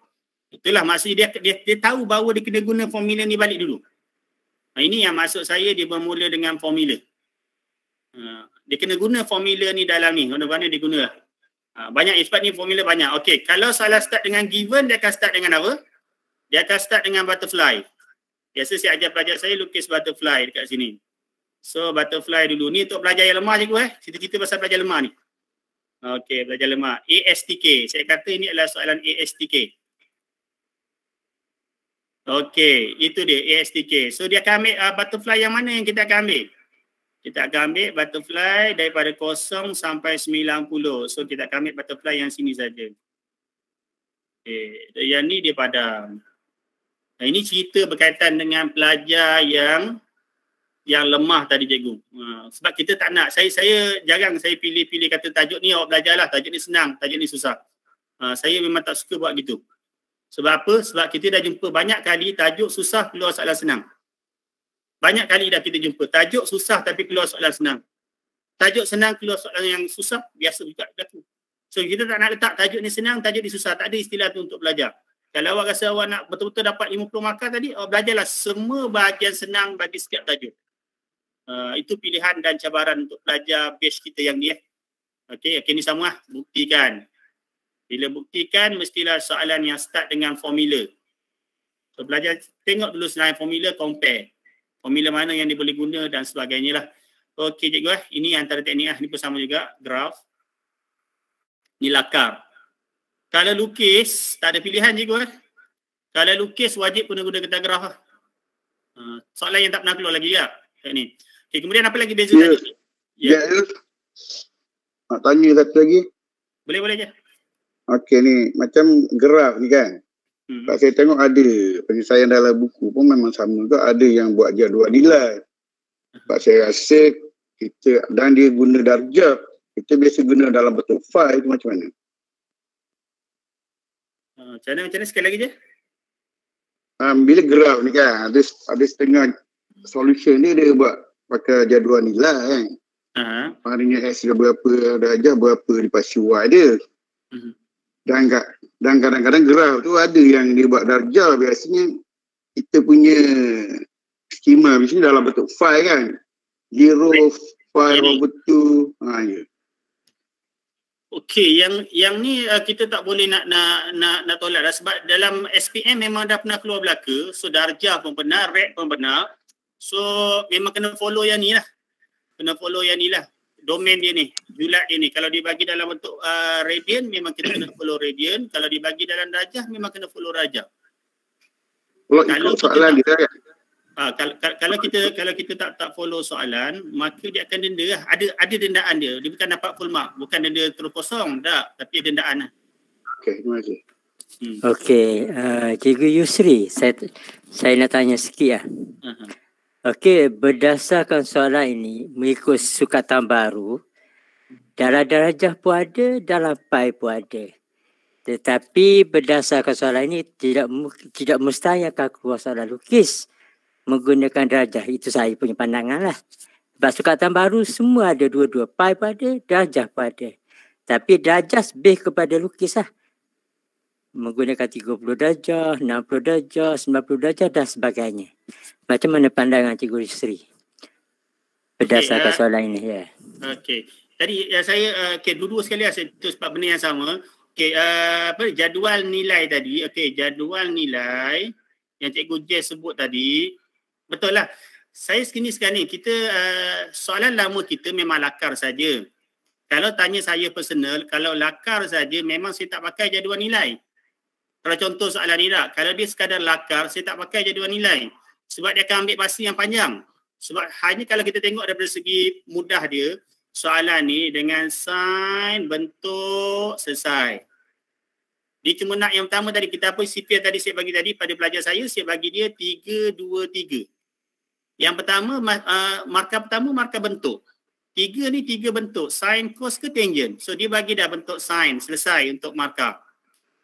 Itulah maksud dia tahu bahawa dia kena guna formula ni balik dulu. Ini yang maksud saya dia bermula dengan formula. Dia kena guna formula ni dalam ni. Mana-mana dia guna lah. Banyak sebab ni formula banyak. Okey, kalau salah start dengan given, dia akan start dengan apa? Dia akan start dengan butterfly. Biasa saya ajar pelajar saya lukis butterfly dekat sini. So butterfly dulu. Ni untuk pelajar yang lemah cikgu Cerita-cerita pasal pelajar lemah ni. Okey, pelajar lemah. ASTK. Saya kata ini adalah soalan ASTK. Okey, itu dia ASTK. So dia akan ambil butterfly yang mana yang kita akan ambil? Kita akan ambil butterfly daripada 0 sampai 90. So kita akan ambil butterfly yang sini saja. Okey, yang ni dia padam. Nah, ini cerita berkaitan dengan pelajar yang lemah tadi cikgu. Sebab kita tak nak, saya jarang saya pilih-pilih kata tajuk ni awak belajarlah, tajuk ni senang, tajuk ni susah. Saya memang tak suka buat gitu. Sebab apa? Sebab kita dah jumpa banyak kali tajuk susah keluar soalan senang. Banyak kali dah kita jumpa tajuk susah tapi keluar soalan senang. Tajuk senang keluar soalan yang susah, biasa juga berlaku. So kita tak nak letak tajuk ni senang, tajuk ni susah. Tak ada istilah tu untuk belajar. Kalau awak rasa awak nak betul-betul dapat 50 markah tadi, awak belajarlah semua bahagian senang bagi setiap tajuk. Itu pilihan dan cabaran untuk pelajar batch kita yang ni. Okey, ni sama lah. Buktikan. Bila buktikan, mestilah soalan yang start dengan formula. So, belajar tengok dulu senarai formula, compare. Formula mana yang dia boleh guna dan sebagainya lah. Okey cikgu ini antara teknik ni pun sama juga. Graf. Ni lakar. Kalau lukis, tak ada pilihan cikgu Kalau lukis, wajib kena guna kertas graf lah. Soalan yang tak pernah keluar lagi ya. Ni. Okay, kemudian apa lagi beza tajuk ni? Ya. Nak tanya satu lagi. Boleh je. Okey ni, macam graf ni kan. Sebab saya tengok ada penyelesaian dalam buku pun memang sama juga. Ada yang buat jadual nilai. Sebab saya rasa kita, dan dia guna darjah. Kita biasa guna dalam bentuk file tu macam mana? Macam mana sekali lagi je? Bila graf ni kan, ada setengah solution dia buat pakai jadual nilai kan. Maknanya X berapa darjah, berapa dipasi Y dia. Dan kadang-kadang graf tu ada yang dia buat darjah. Biasanya kita punya skema biasanya dalam bentuk file kan. 0, file, betul. Ya. Okey, yang ni kita tak boleh nak tolak dah. Sebab dalam SPM memang dah pernah keluar belaka. So darjah pun benar, rate pun benar. So memang kena follow yang ni lah. Domain dia ni, julat dia ni. Kalau dibagi dalam bentuk radian, memang kita kena follow radian. Kalau dibagi dalam darjah, memang kena follow darjah. Kalau soalan dia kalau kita tak follow soalan, maka dia akan denda lah. Ada dendaan dia. Dia bukan dapat full mark. Bukan denda terus kosong. Tak. Tapi dendaan lah. Okey, terima kasih. Okey, Cikgu Yusri, saya nak tanya sikit lah. Okey, berdasarkan soalan ini, mengikut sukatan baru, dalam darjah pun ada, dalam pi pun ada. Tetapi berdasarkan soalan ini, tidak mustahil akan keluar soalan lukis menggunakan darjah. Itu saya punya pandangan lah. Sebab sukatan baru semua ada dua-dua. Pi pun ada, darjah pun ada. Tapi darjah lebih kepada lukis lah. menggunakan 30 darjah, 60 darjah, 90 darjah dan sebagainya. Macam mana pandangan Cikgu Yusri berdasarkan soalan ini? Ya. Okey. Tadi saya dua-dua sekali saya tu sebab benda yang sama. Okey, jadual nilai tadi. Okey, jadual nilai yang Cikgu Jess sebut tadi. Betul lah. Saya sekarang ni kita soalan lama kita memang lakar saja. Kalau tanya saya personal, kalau lakar saja memang saya tak pakai jadual nilai. Kalau contoh soalan ni tak, kalau dia sekadar lakar, saya tak pakai jadual nilai. Sebab dia akan ambil masa yang panjang. Sebab hanya kalau kita tengok daripada segi mudah dia, soalan ni dengan sign, bentuk, selesai. Dia cuma nak yang pertama tadi, kita apa sipir tadi saya bagi tadi pada pelajar saya bagi dia 3, 2, 3. Yang pertama, markah pertama markah bentuk. 3 ni 3 bentuk, sin, cos ke tangent. So dia bagi dah bentuk sin, selesai untuk markah.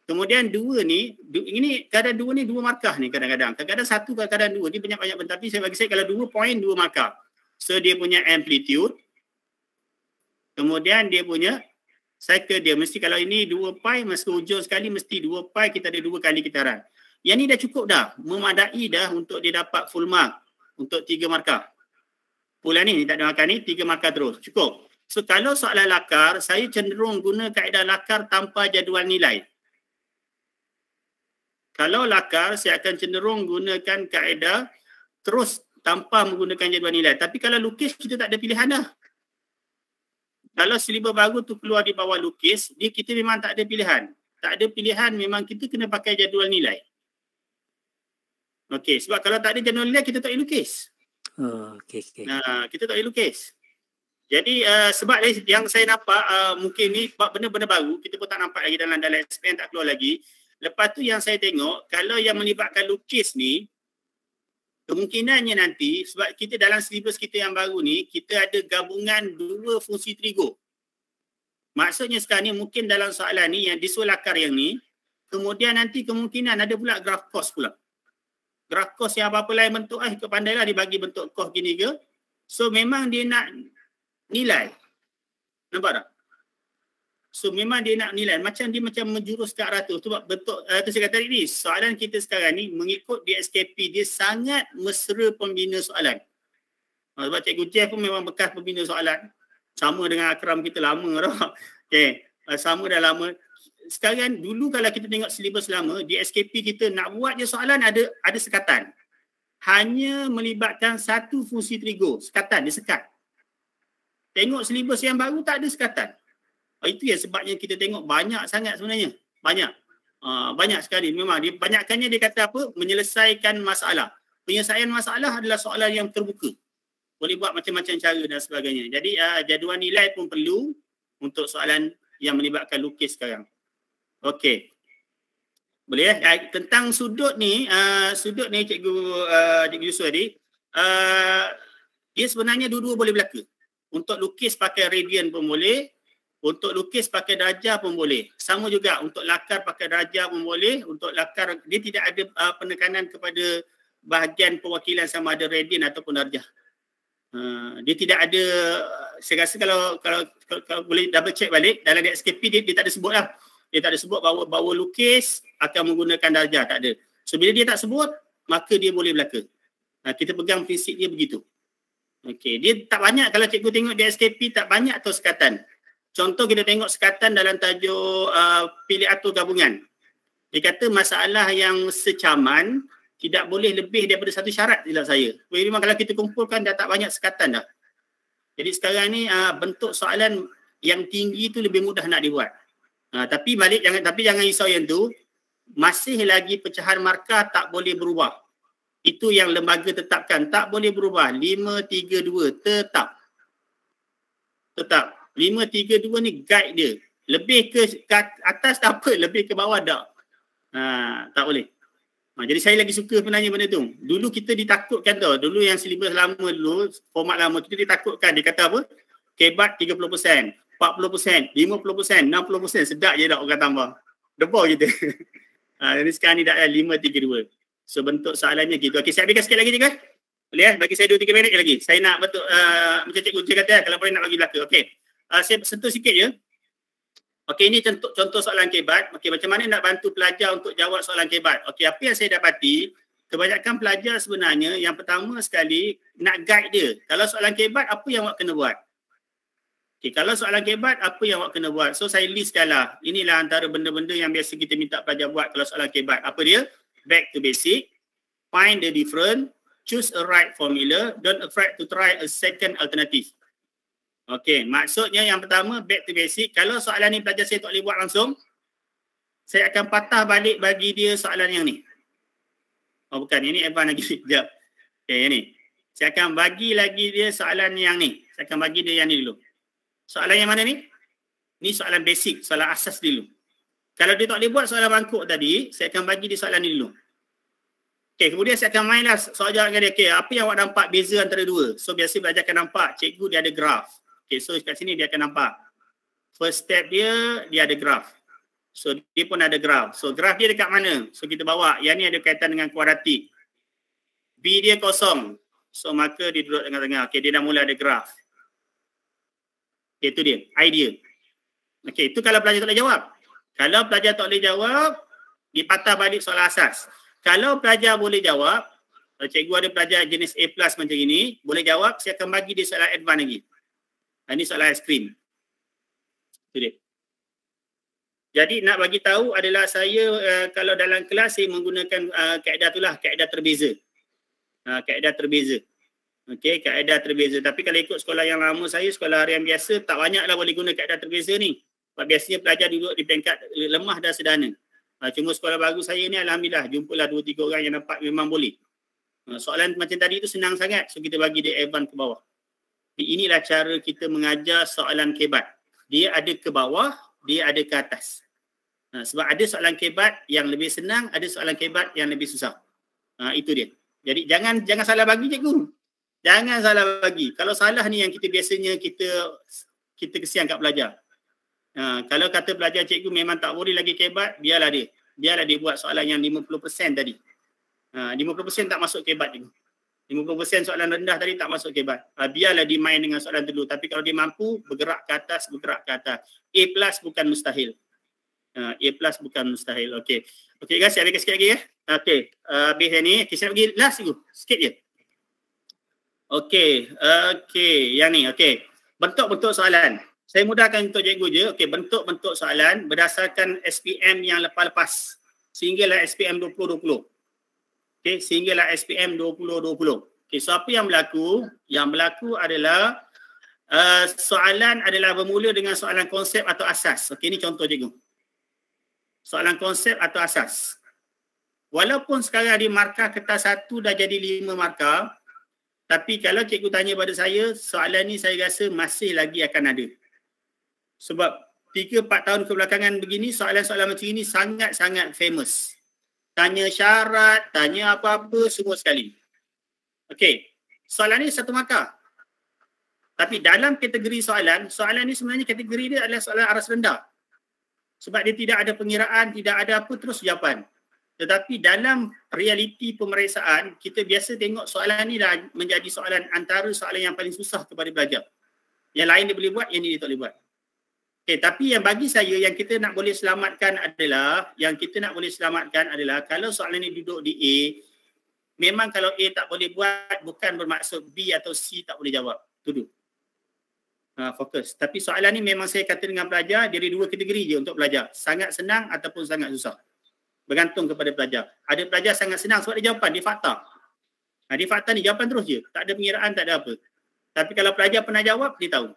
Kemudian 2 ni, ini kadang 2 ni 2 markah ni kadang-kadang. Kadang-kadang 1, kadang-kadang 2. Dia banyak-banyak bentuk. Tapi bagi saya kalau 2 point, 2 markah. So dia punya amplitude. Kemudian dia punya cycle dia. Mesti kalau ini 2 pi, masa hujung sekali mesti 2 pi, kita ada 2 kali kitaran. Yang ni dah cukup dah. Memadai dah untuk dia dapat full mark. Untuk 3 markah. Bulan ni tak ada markah ni, 3 markah terus. Cukup. So kalau soalan lakar, saya cenderung guna kaedah lakar tanpa jadual nilai. Kalau lakar, saya akan cenderung gunakan kaedah terus tanpa menggunakan jadual nilai. Tapi kalau lukis, kita tak ada pilihan dah. Kalau silibus baru tu keluar di bawah lukis, kita memang tak ada pilihan. Tak ada pilihan, memang kita kena pakai jadual nilai. Okey, sebab kalau tak ada jadual nilai, kita tak boleh lukis. Okey. Kita tak boleh lukis. Jadi sebab yang saya nampak mungkin ni benda-benda baru, kita pun tak nampak lagi dalam SPM, tak keluar lagi. Lepas tu yang saya tengok, kalau yang melibatkan lukis ni, kemungkinannya nanti, sebab kita dalam silibus kita yang baru ni, kita ada gabungan 2 fungsi trigo. Maksudnya sekarang ni mungkin dalam soalan ni yang disuruh lakar yang ni, kemudian nanti kemungkinan ada pula graf cos pula. Graf cos yang apa-apa lain bentuk ikut pandai lah dia bagi bentuk cos gini ke. So memang dia nak nilai. Nampak tak? So memang dia nak nilai. Macam dia menjurus ke arah tu. Sebab bentuk, tu saya kata ni, soalan kita sekarang ni mengikut DSKP dia sangat mesra pembina soalan. Sebab Cikgu Jeff pun memang bekas pembina soalan. Sama dengan Akram kita lama dah. Okay. Sama dah lama. Sekarang dulu kalau kita tengok silibus lama, di SKP kita nak buat je soalan ada sekatan. Hanya melibatkan 1 fungsi trigo, sekatan, dia sekat. Tengok silibus yang baru tak ada sekatan. Itu yang sebabnya kita tengok banyak sangat sebenarnya. Banyak. Banyak sekali. Memang banyakkannya dia kata apa? Menyelesaikan masalah. Penyelesaian masalah adalah soalan yang terbuka. Boleh buat macam-macam cara dan sebagainya. Jadi jadual nilai pun perlu untuk soalan yang melibatkan lukis sekarang. Okey. Boleh tentang sudut ni Cikgu Yusuf tadi, dia sebenarnya dua-dua boleh berlaku. Untuk lukis pakai radian pun boleh, untuk lukis pakai darjah pun boleh. Sama juga untuk lakar pakai darjah pun boleh, untuk lakar dia tidak ada penekanan kepada bahagian perwakilan sama ada radian ataupun darjah. Dia tidak ada, saya rasa kalau boleh double check balik dalam SKP dia tak ada sebut lah. Dia tak ada sebut bahawa lukis akan menggunakan darjah, tak ada. So bila dia tak sebut, maka dia boleh berlaku. Kita pegang prinsip dia begitu. Okey, dia tak banyak kalau cikgu tengok di SKP tak banyak atau sekatan. Contoh kita tengok sekatan dalam tajuk pilih atur gabungan. Dia kata masalah yang secaman tidak boleh lebih daripada 1 syarat silap saya. Memang kalau kita kumpulkan dah tak banyak sekatan dah. Jadi sekarang ni bentuk soalan yang tinggi tu lebih mudah nak dibuat. Tapi jangan risau yang tu, masih lagi pecahan markah tak boleh berubah. Itu yang lembaga tetapkan, tak boleh berubah. 5-3-2 tetap. 5-3-2 ni guide dia. Lebih ke atas tak apa, lebih ke bawah tak. Tak boleh. Jadi saya lagi suka sebenarnya benda tu. Dulu kita ditakutkan tau. Dulu yang silibus lama dulu, format lama kita ditakutkan. Dia kata apa? Kebat 30%. 40%, 50%, 60%, sedap je tak orang tambah. Debor kita. Jadi sekarang ni dah 5-3-2. So bentuk soalannya gitu. Okey, saya habiskan sikit lagi cikgu. Boleh bagi saya 2-3 minit lagi. Saya nak bentuk macam cikgu kata kalau boleh nak bagi belaka. Okey. Saya sentuh sikit je. Okey, ini contoh soalan kebat. Okey, macam mana nak bantu pelajar untuk jawab soalan kebat? Okey, apa yang saya dapati, kebanyakan pelajar sebenarnya yang pertama sekali nak guide dia. Kalau soalan kebat, apa yang awak kena buat? Okey, kalau soalan kebat, apa yang awak kena buat? So, saya listkan lah. Inilah antara benda-benda yang biasa kita minta pelajar buat kalau soalan kebat. Apa dia? Back to basic, find the difference, choose a right formula, don't afraid to try a second alternative. Okey, maksudnya yang pertama, back to basic. Kalau soalan ni pelajar saya tak boleh buat langsung, saya akan patah balik bagi dia soalan yang ni. Oh bukan, ini advance lagi. Sekejap. Okey, yang ni. Saya akan bagi lagi dia soalan yang ni. Saya akan bagi dia yang ni dulu. Soalan yang mana ni? Ni soalan basic, soalan asas dulu. Kalau dia tak boleh buat soalan bangkuk tadi, saya akan bagi dia soalan ni dulu. Okey, kemudian saya akan mainlah soal jawab dengan dia. Okey, apa yang awak nampak beza antara dua? So, biasa belajar akan nampak, cikgu dia ada graf. Okey, so kat sini dia akan nampak. First step dia ada graf. So, dia pun ada graf. So, graf dia dekat mana? So, kita bawa. Yang ni ada kaitan dengan kuadratik. B dia kosong. So, maka dia duduk tengah-tengah. Okey, dia dah mula ada graf. Okey, itu dia. Idea. Okey, itu kalau pelajar tak boleh jawab. Kalau pelajar tak boleh jawab, dipatah balik soalan asas. Kalau pelajar boleh jawab, cikgu ada pelajar jenis A+ macam ini, boleh jawab, saya akan bagi dia soalan advance lagi. Ini soalan aiskrim. Itu dia. Jadi nak bagi tahu adalah saya kalau dalam kelas saya menggunakan kaedah itulah, kaedah terbeza. Kaedah terbeza. Okey, kaedah terbeza. Tapi kalau ikut sekolah yang lama saya, sekolah harian biasa, tak banyaklah boleh guna kaedah terbeza ni. Sebab biasanya pelajar duduk di peringkat lemah dan sederhana. Cuma sekolah baru saya ni alhamdulillah jumpalah 2-3 orang yang dapat memang boleh. Soalan macam tadi tu senang sangat. So kita bagi dia advance ke bawah. Inilah cara kita mengajar soalan kebat. Dia ada ke bawah, dia ada ke atas. Sebab ada soalan kebat yang lebih senang, ada soalan kebat yang lebih susah. Itu dia. Jadi jangan salah bagi cikgu. Jangan salah bagi. Kalau salah ni yang kita biasanya kita kesian kat pelajar. Kalau kata pelajar cikgu memang tak boleh lagi kebat, biarlah dia. Biarlah dia buat soalan yang 50% tadi. 50% tak masuk kebat cikgu. 50% soalan rendah tadi tak masuk kebat. Biarlah dia main dengan soalan dulu. Tapi kalau dia mampu bergerak ke atas, A+ bukan mustahil. A+ bukan mustahil. Okey. Okey guys, saya bagi sikit lagi ya. Okey. Habis ni. Okay, saya bagi last cikgu. Sikit je. Okey. Okey. Yang ni. Okey. Bentuk-bentuk soalan. Saya mudahkan untuk cikgu je. Okey. Bentuk-bentuk soalan berdasarkan SPM yang lepas-lepas. Sehinggalah SPM 2020. Okey, sehinggalah SPM 2020. Okey, so apa yang berlaku? Yang berlaku adalah soalan adalah bermula dengan soalan konsep atau asas. Okey, ini contoh cikgu. Soalan konsep atau asas. Walaupun sekarang di markah kertas 1 dah jadi 5 markah, tapi kalau cikgu tanya pada saya, soalan ni saya rasa masih lagi akan ada. Sebab 3-4 tahun kebelakangan begini, soalan-soalan macam ini sangat-sangat famous. Tanya syarat, tanya apa-apa, semua sekali. Okey, soalan ni 1 markah. Tapi dalam kategori soalan ni sebenarnya kategori dia adalah soalan aras rendah. Sebab dia tidak ada pengiraan, tidak ada apa, terus jawapan. Tetapi dalam realiti pemeriksaan, kita biasa tengok soalan ni dah menjadi soalan antara soalan yang paling susah kepada pelajar. Yang lain dia boleh buat, yang ni dia tak boleh buat. Okay, tapi yang bagi saya yang kita nak boleh selamatkan adalah kalau soalan ni duduk di A, memang kalau A tak boleh buat bukan bermaksud B atau C tak boleh jawab. Duduk. Fokus. Tapi soalan ni memang saya kata dengan pelajar, dia ada 2 kategori je untuk pelajar. Sangat senang ataupun sangat susah. Bergantung kepada pelajar. Ada pelajar sangat senang sebab dia jawapan, dia fakta. Dia fakta ni jawapan terus je. Tak ada pengiraan, tak ada apa. Tapi kalau pelajar pernah jawab, dia tahu.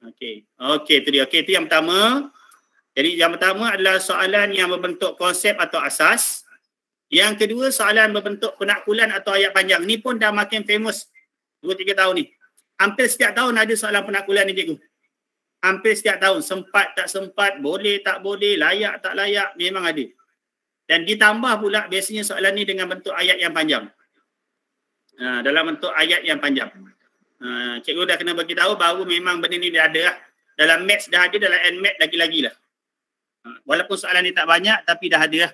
Okey. Okey, itu dia. Okey, itu yang pertama. Jadi yang pertama adalah soalan yang berbentuk konsep atau asas. Yang kedua, soalan berbentuk penakkulan atau ayat panjang. Ni pun dah makin famous 2-3 tahun ni. Hampir setiap tahun ada soalan penakkulan ni cikgu. Hampir setiap tahun. Sempat tak sempat, boleh tak boleh, layak tak layak, memang ada. Dan ditambah pula biasanya soalan ni dengan bentuk ayat yang panjang. Dalam bentuk ayat yang panjang. Cikgu dah kena bagi tahu bahawa memang benda ni dah ada lah. Dalam maths dah ada, dalam NMAT lagi-lagi lah. Walaupun soalan ni tak banyak tapi dah ada lah.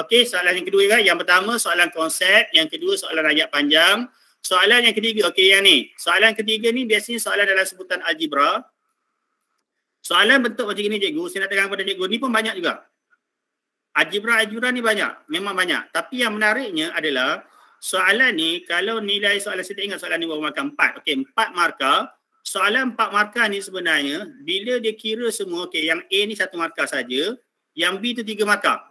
Okey, soalan yang kedua kan. Yang pertama soalan konsep, yang kedua soalan ayat panjang. Soalan yang ketiga, okey yang ni. Soalan ketiga ni biasanya soalan dalam sebutan algebra. Soalan bentuk macam ini cikgu, saya nak terangkan kepada cikgu, ni pun banyak juga. Algebra ni banyak, memang banyak. Tapi yang menariknya adalah soalan ni, kalau nilai soalan, saya tak ingat soalan ni berapa markah, 4. Okey, 4 markah. Soalan 4 markah ni sebenarnya, bila dia kira semua, okey, yang A ni 1 markah saja, yang B tu 3 markah.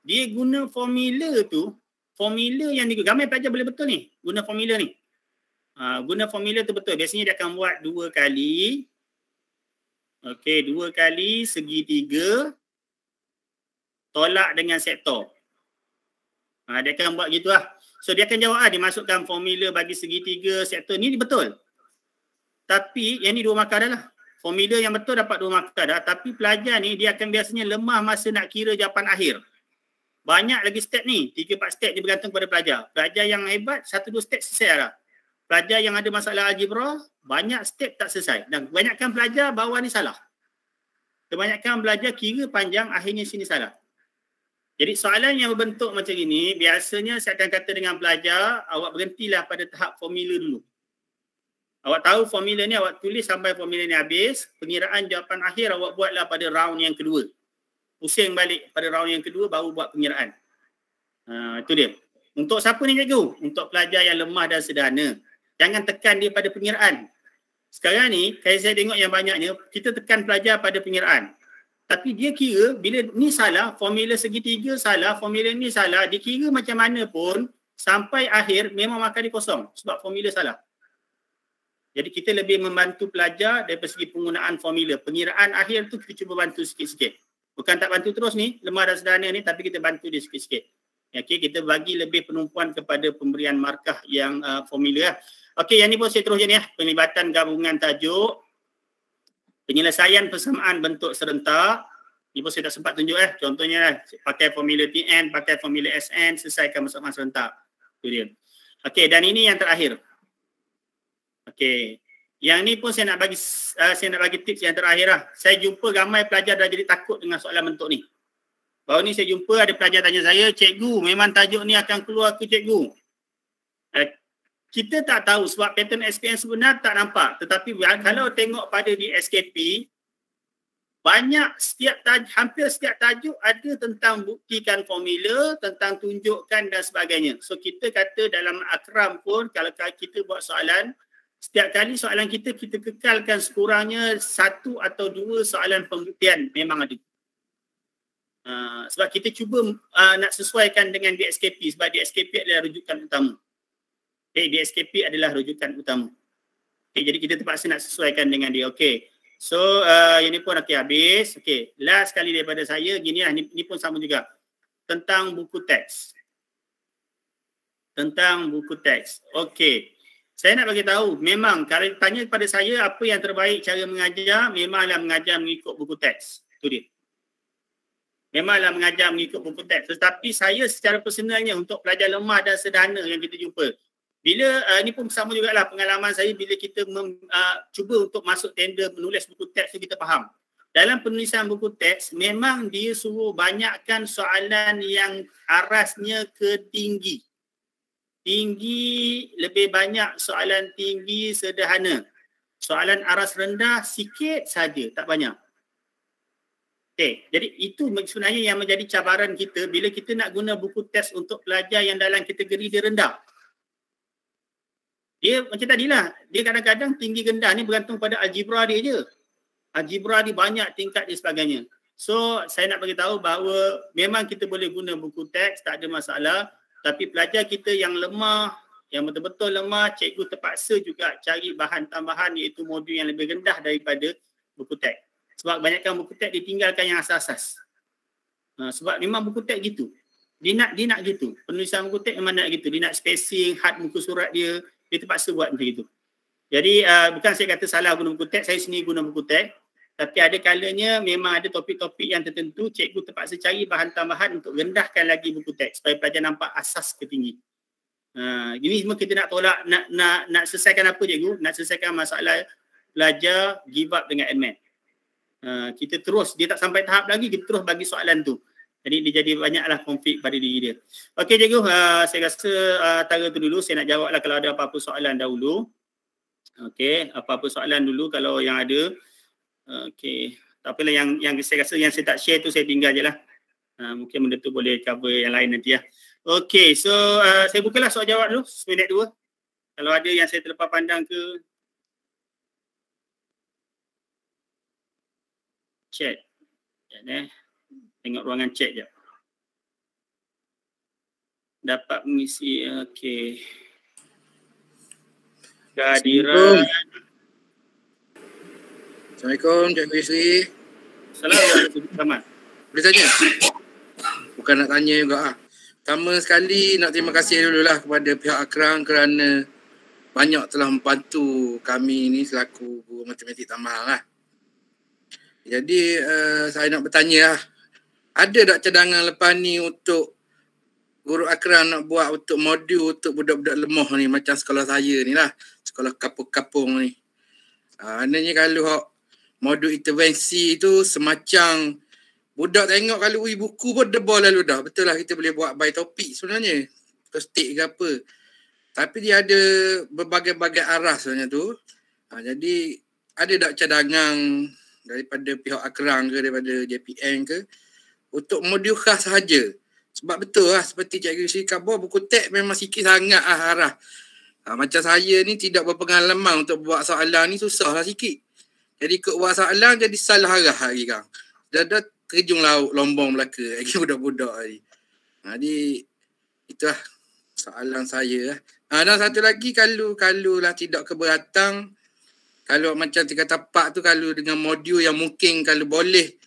Dia guna formula tu, formula yang gambar pelajar boleh betul ni, guna formula ni. Guna formula tu betul. Biasanya dia akan buat 2 kali. Okey, 2 kali segitiga tolak dengan sektor. Dia akan buat gitu lah. So dia akan jawab dia masukkan formula bagi segitiga sektor ni betul. Tapi yang ni 2 markah dah lah. Formula yang betul dapat 2 markah dah. Tapi pelajar ni dia akan biasanya lemah masa nak kira jawapan akhir. Banyak lagi step ni. 3-4 step dia bergantung pada pelajar. Pelajar yang hebat 1-2 step selesai dah. Pelajar yang ada masalah algebra banyak step tak selesai. Dan kebanyakan pelajar bawah ni salah. Kebanyakan belajar kira panjang akhirnya sini salah. Jadi soalan yang berbentuk macam ini, biasanya saya akan kata dengan pelajar, awak berhentilah pada tahap formula dulu. Awak tahu formula ni, awak tulis sampai formula ni habis, pengiraan jawapan akhir awak buatlah pada round yang kedua. Pusing balik pada round yang kedua, baru buat pengiraan. Itu dia. Untuk siapa ni cikgu? Untuk pelajar yang lemah dan sederhana. Jangan tekan dia pada pengiraan. Sekarang ni, kalau saya tengok yang banyaknya, kita tekan pelajar pada pengiraan. Tapi dia kira bila ni salah, formula segitiga salah, formula ni salah, dia kira macam mana pun sampai akhir memang markah dia kosong sebab formula salah. Jadi kita lebih membantu pelajar dari segi penggunaan formula. Pengiraan akhir tu kita cuba bantu sikit-sikit. Bukan tak bantu terus ni, lemah dan sederhana ni, tapi kita bantu dia sikit-sikit. Okey, kita bagi lebih penumpuan kepada pemberian markah yang formula. Okey, yang ni pun saya terus je ni. Penglibatan gabungan tajuk. Penyelesaian persamaan bentuk serentak. Ini pun saya tak sempat tunjuk Contohnya pakai formula TN, pakai formula SN, selesaikan persamaan serentak. Itu dia. Okey, dan ini yang terakhir. Okey. Yang ni pun saya nak bagi tips yang terakhir lah. Saya jumpa ramai pelajar dah jadi takut dengan soalan bentuk ni. Baru ni saya jumpa ada pelajar tanya saya, "Cikgu, memang tajuk ni akan keluar ke cikgu?" Kita tak tahu sebab pattern SPM sebenar tak nampak. Tetapi kalau tengok pada di SKP, hampir setiap tajuk ada tentang buktikan formula, tentang tunjukkan dan sebagainya. So kita kata dalam akram pun kalau kita buat soalan, setiap kali soalan kita kekalkan sekurangnya 1 atau 2 soalan pembuktian memang ada. Sebab kita cuba nak sesuaikan dengan DSKP sebab DSKP adalah rujukan utama. DSKP adalah rujukan utama. Jadi kita terpaksa nak sesuaikan dengan dia. So yang ni pun habis. Last kali daripada saya gini lah, ni pun sama juga. Tentang buku teks. Saya nak bagi tahu, memang kalau tanya kepada saya apa yang terbaik cara mengajar, memanglah mengajar mengikut buku teks. Itu dia. Memanglah mengajar mengikut buku teks. Tetapi saya secara personalnya untuk pelajar lemah dan sederhana yang kita jumpa, bila ni pun sama jugalah pengalaman saya bila kita cuba untuk masuk tender menulis buku teks tu kita faham. Dalam penulisan buku teks memang dia suruh banyakkan soalan yang arasnya ke tinggi. Tinggi lebih banyak soalan tinggi sederhana. Soalan aras rendah sikit saja, tak banyak. Jadi itu sebenarnya yang menjadi cabaran kita bila kita nak guna buku teks untuk pelajar yang dalam kategori dia rendah. Dia macam tadilah, dia kadang-kadang tinggi rendah ni bergantung pada algebra dia je. Algebra dia banyak tingkat dan sebagainya. So saya nak bagi tahu bahawa memang kita boleh guna buku teks, tak ada masalah. Tapi pelajar kita yang lemah, yang betul-betul lemah, cikgu terpaksa juga cari bahan tambahan iaitu modul yang lebih rendah daripada buku teks. Sebab kebanyakan buku teks ditinggalkan yang asas-asas. Sebab memang buku teks gitu. Dia nak gitu. Penulisan buku teks memang nak gitu. Dia nak spacing, had muka surat dia terpaksa buat macam itu. Jadi bukan saya kata salah guna buku teks, saya sendiri guna buku teks. Tapi ada kalanya memang ada topik-topik yang tertentu cikgu terpaksa cari bahan tambahan untuk rendahkan lagi buku teks supaya pelajar nampak asas ke tinggi. Ini semua kita nak tolak, nak selesaikan apa cikgu? Nak selesaikan masalah pelajar give up dengan admin. Kita terus, dia tak sampai tahap lagi, kita terus bagi soalan tu. Jadi dia jadi banyaklah konflik pada diri dia. Okey cikgu, saya rasa tara tu dulu. Saya nak jawablah kalau ada apa-apa soalan dahulu. Okey, apa-apa soalan dulu kalau yang ada. Okey, Tak apalah, yang saya rasa yang saya tak share tu saya tinggal je lah. Mungkin benda tu boleh cover yang lain nanti lah. Okay, so saya bukalah soal jawab dulu, minit 2. Kalau ada yang saya terlepas pandang ke. Chat. Tengok ruangan chat je. Dapat mengisi, okey. Kehadiran. Assalamualaikum, Cikgu Yusri. Assalamualaikum. Boleh tanya? Bukan nak tanya juga. Pertama sekali nak terima kasih dululah kepada pihak Akram kerana banyak telah membantu kami ni selaku guru matematik tambahan lah. Jadi saya nak bertanya lah. Ada tak cadangan lepas ni untuk Guru Akram nak buat untuk modul untuk budak-budak lemah ni macam sekolah saya ni lah. Sekolah kapung-kapung ni. Maknanya kalau modul intervensi tu semacam budak tengok kalau buku pun debal lalu dah. Betul lah kita boleh buat by topik sebenarnya. Atau state ke apa. Tapi dia ada berbagai-bagai arah sebenarnya tu. Jadi ada tak cadangan daripada pihak Akram ke daripada JPN ke untuk modul khas sahaja. Sebab betul lah seperti Cikgu Yusri khabar buku teks memang sikit sangat arah. Macam saya ni tidak berpengalaman untuk buat soalan ni susah lah sikit. Jadi ikut buat soalan jadi salah arah lagi kan. Dah terjun laut lombong Melaka lagi budak-budak ni. Jadi itulah soalan saya lah. Dan satu lagi kalau lah tidak keberatan, kalau macam 3 tapak tu kalau dengan modul yang mungkin kalau boleh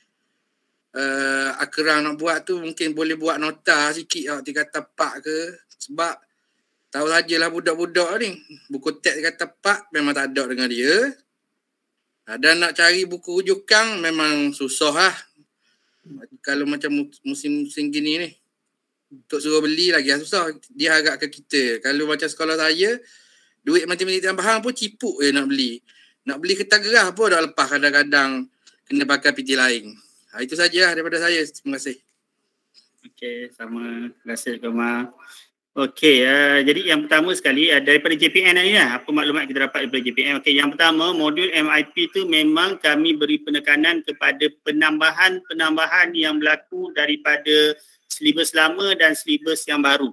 Akram nak buat tu mungkin boleh buat nota sikit 3 tapak ke. Sebab tahu sajalah budak-budak ni buku teks 3 tapak memang tak ada dengan dia. Dan nak cari buku rujukan memang susah lah. Kalau macam musim-musim gini ni untuk suruh beli lagi susah. Dia harap ke kita. Kalau macam sekolah saya duit matematik tambahan pun cipuk je nak beli. Nak beli kertas gerah pun dah lepas kadang-kadang kena pakai PT lain. Itu sajalah daripada saya. Terima kasih. Okey, sama. Terima kasih Kemar. Okey, jadi yang pertama sekali daripada JPN ni lah, apa maklumat kita dapat daripada JPN. Okey, yang pertama modul MIP tu memang kami beri penekanan kepada penambahan yang berlaku daripada silibus lama dan silibus yang baru.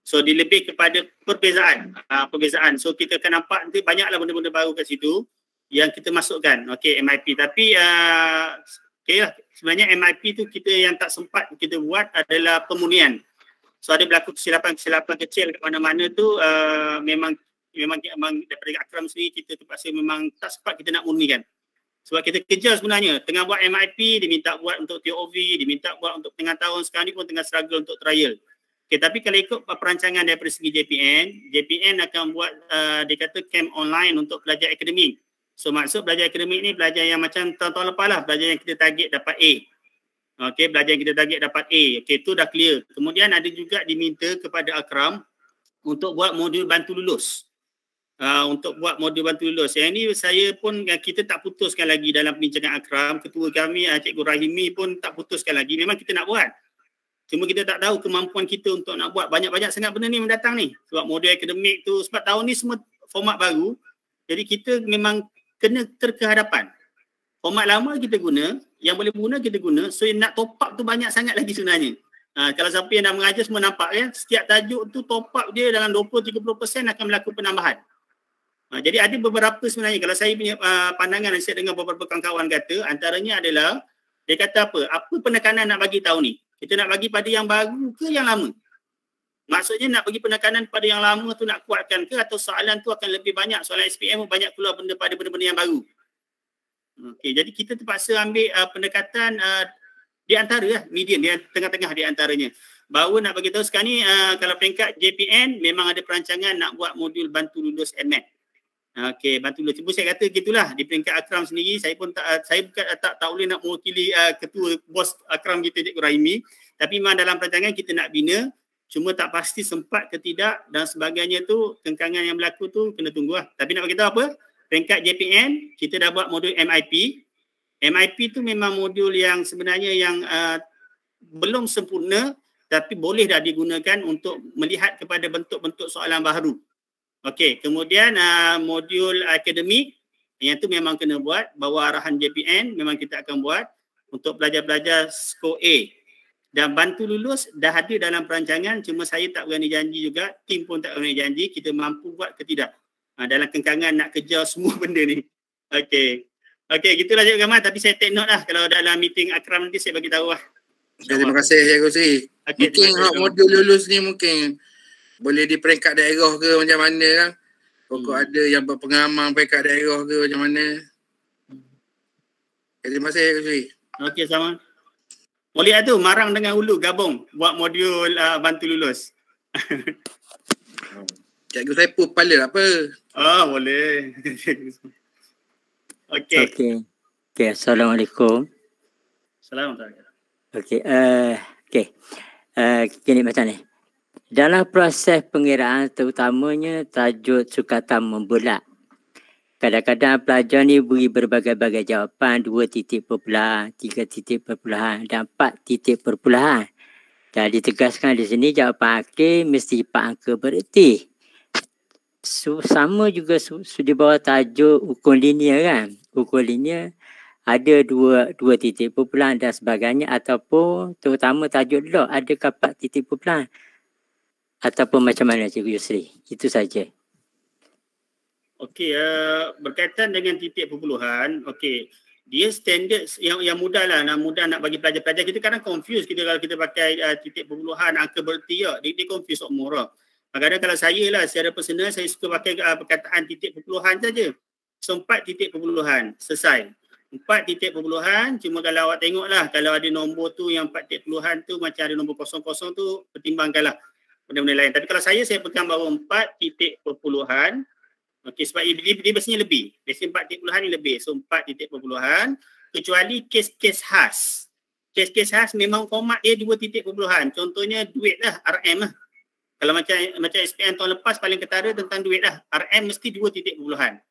So dia lebih kepada perbezaan. So kita akan nampak nanti banyaklah benda-benda baru kat situ yang kita masukkan. Okey, MIP. Tapi sebenarnya MIP tu kita yang tak sempat kita buat adalah pemunian. So ada berlaku kesilapan kecil kat mana-mana tu memang daripada Akram sendiri kita terpaksa memang tak sempat kita nak murnikan. Sebab kita kejar sebenarnya tengah buat MIP, diminta buat untuk TOV, diminta buat untuk tengah tahun, sekarang ni pun tengah struggle untuk trial. Okay, tapi kalau ikut perancangan daripada segi JPN akan buat dia kata camp online untuk pelajar akademik. So maksud belajar akademik ni belajar yang macam tahun-tahun lepas lah, belajar yang kita target dapat A. Okey, belajar yang kita target dapat A. Okey, tu dah clear. Kemudian ada juga diminta kepada Akram untuk buat modul bantu lulus. Untuk buat modul bantu lulus. Yang ni saya pun kita tak putuskan lagi dalam perbincangan Akram. Ketua kami Cikgu Rahimi pun tak putuskan lagi. Memang kita nak buat. Cuma kita tak tahu kemampuan kita untuk nak buat banyak-banyak sangat benda ni mendatang ni. Sebab modul akademik tu, sebab tahun ni semua format baru. Jadi kita memang kena terkehadapan. Format lama kita guna, yang boleh guna kita guna. So nak top up tu banyak sangat lagi sebenarnya. Kalau siapa yang dah mengajar semua nampak ya, setiap tajuk tu top up dia dalam 20-30% akan berlaku penambahan. Jadi ada beberapa sebenarnya, kalau saya punya pandangan, saya dengar beberapa kawan-kawan kata, antaranya adalah, dia kata apa penekanan nak bagi tahun ni? Kita nak bagi pada yang baru ke yang lama? Maksudnya nak bagi penekanan pada yang lama tu nak kuatkan ke, atau soalan tu akan lebih banyak, soalan SPM banyak keluar pada benda-benda yang baru. Okey, jadi kita terpaksa ambil pendekatan di antara lah, medium, di tengah-tengah di antaranya. Baru nak bagi tahu sekarang ni kalau peringkat JPN memang ada perancangan nak buat modul bantu lulus MAT. Okey, bantu lulus. Cuma saya kata gitulah di peringkat Akram sendiri, saya pun saya bukan tak boleh nak mewakili ketua bos Akram kita Cikgu Rahimi, tapi memang dalam perancangan kita nak bina, cuma tak pasti sempat ke tidak dan sebagainya tu, kengkangan yang berlaku tu kena tunggulah. Tapi nak bagi tahu apa? Peringkat JPN, kita dah buat modul MIP. MIP tu memang modul yang sebenarnya yang belum sempurna, tapi boleh dah digunakan untuk melihat kepada bentuk-bentuk soalan baru. Okey, kemudian modul akademik, Yang tu memang kena buat, bawa arahan JPN memang kita akan buat untuk pelajar-pelajar skor A. Dan bantu lulus dah ada dalam perancangan, cuma saya tak berani janji juga, tim pun tak berani janji kita mampu buat ke tidak. Dalam kengkangan nak kejar semua benda ni. Okey. Okey, gitulah Cikgu Gamal, tapi saya take note lah kalau dalam meeting Akram nanti saya bagi tahu lah. Terima kasih Cikgu Sri. Okay, mungkin hak modul lulus ni mungkin boleh di peringkat daerah ke macam mana kan? Pokok ada yang berpengalaman peringkat daerah ke macam mana? Terima kasih Cikgu Sri. Okey, sama. Boleh tu Marang dengan Hulu gabung buat modul bantu lulus. Cikgu saya pun kepala apa? Boleh. Okey. Okey, Assalamualaikum. Assalamualaikum. Okey, gini macam ni. Dalam proses pengiraan terutamanya tajuk sukatan membulat. Kadang-kadang pelajar ni beri berbagai-bagai jawapan 2 titik perpuluhan, 3 titik perpuluhan dan 4 titik perpuluhan. Dan ditegaskan di sini jawapan akhir mesti 4 angka bererti. Sama juga di bawah tajuk ukur linear kan. Ukur linear ada 2 titik perpuluhan dan sebagainya ataupun terutama tajuk log adakah 4 titik perpuluhan ataupun macam mana Cikgu Yusri. Itu saja. Okey, berkaitan dengan titik perpuluhan, okey, dia standard yang mudah lah, nak bagi pelajar-pelajar. Kita kadang confuse kita kalau kita pakai titik perpuluhan, angka bererti ya, dia confuse semua orang. Kadang-kadang kalau saya lah, secara personal, saya suka pakai perkataan titik perpuluhan saja. So, 4 titik perpuluhan, selesai. 4 titik perpuluhan, cuma kalau awak tengok lah, kalau ada nombor tu yang 4 titik perpuluhan tu, macam ada nombor 00 tu, pertimbangkanlah benda-benda lain. Tapi kalau saya pegang bahawa 4 titik perpuluhan. Okey, sebab dia biasanya lebih. Biasanya 4 titik perpuluhan ni lebih. So 4 titik perpuluhan. Kecuali kes-kes khas. Kes-kes khas memang format dia 2 titik perpuluhan. Contohnya duit lah, RM lah. Kalau macam SPM tahun lepas paling ketara tentang duit lah. RM mesti 2 titik perpuluhan.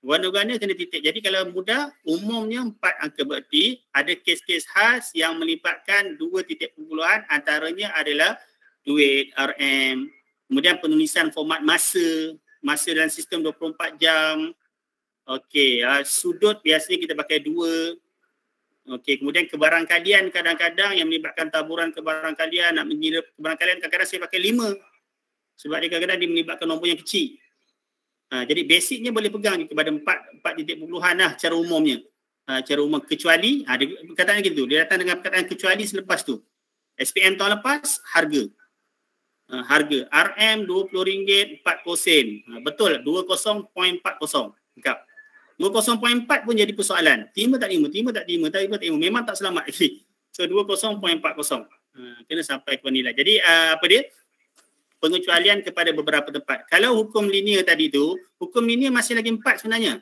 Warna-warna kena titik. Jadi kalau mudah, umumnya 4 angka bererti. Ada kes-kes khas yang melibatkan 2 titik perpuluhan. Antaranya adalah duit, RM. Kemudian penulisan format masa dalam sistem 24 jam. Okey, sudut biasanya kita pakai 2. Okey, kemudian kebarangkalian kadang-kadang yang melibatkan taburan kebarangkalian, nak mengira kebarangkalian kadang-kadang saya pakai 5. Sebab dia kadang-kadang dia melibatkan nombor yang kecil. Jadi basicnya boleh pegang kepada 4 titik perpuluhan lah cara umumnya. Cara umum kecuali, dia perkataan gitu, dia datang dengan perkataan kecuali selepas tu. SPM tahun lepas, harga RM RM20.40. Betul 20.40. Dekat 20.4 pun jadi persoalan. Terima tak terima. Memang tak selamat. So 20.40. Kena sampai ke nilai. Jadi apa dia? Pengecualian kepada beberapa tempat. Kalau hukum linear tadi tu, hukum linear masih lagi 4 sebenarnya.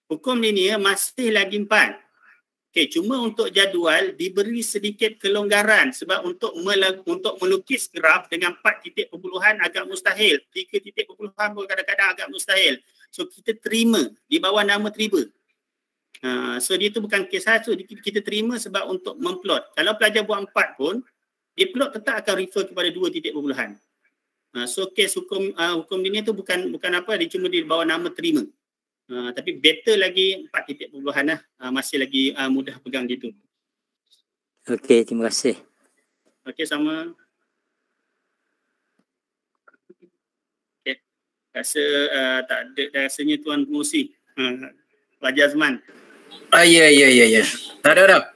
Hukum linear masih lagi 4. Okey, cuma untuk jadual diberi sedikit kelonggaran sebab untuk melukis graf dengan 4 titik perpuluhan agak mustahil. 3 titik perpuluhan pun kadang-kadang agak mustahil. So kita terima di bawah nama terima. So dia tu bukan kes khas tu, kita terima sebab untuk memplot. Kalau pelajar buat 4 pun, dia plot tetap akan refer kepada 2 titik perpuluhan. So kes hukum linear tu bukan apa, dia cuma di bawah nama terima. Tapi better lagi 4 titik perpuluhan lah. Masih lagi mudah pegang gitu. Okey, terima kasih. Okey, sama. Okay. Rasa tak ada rasanya Tuan Pengurusi. Pelajar Azman. Ya. Tak ada.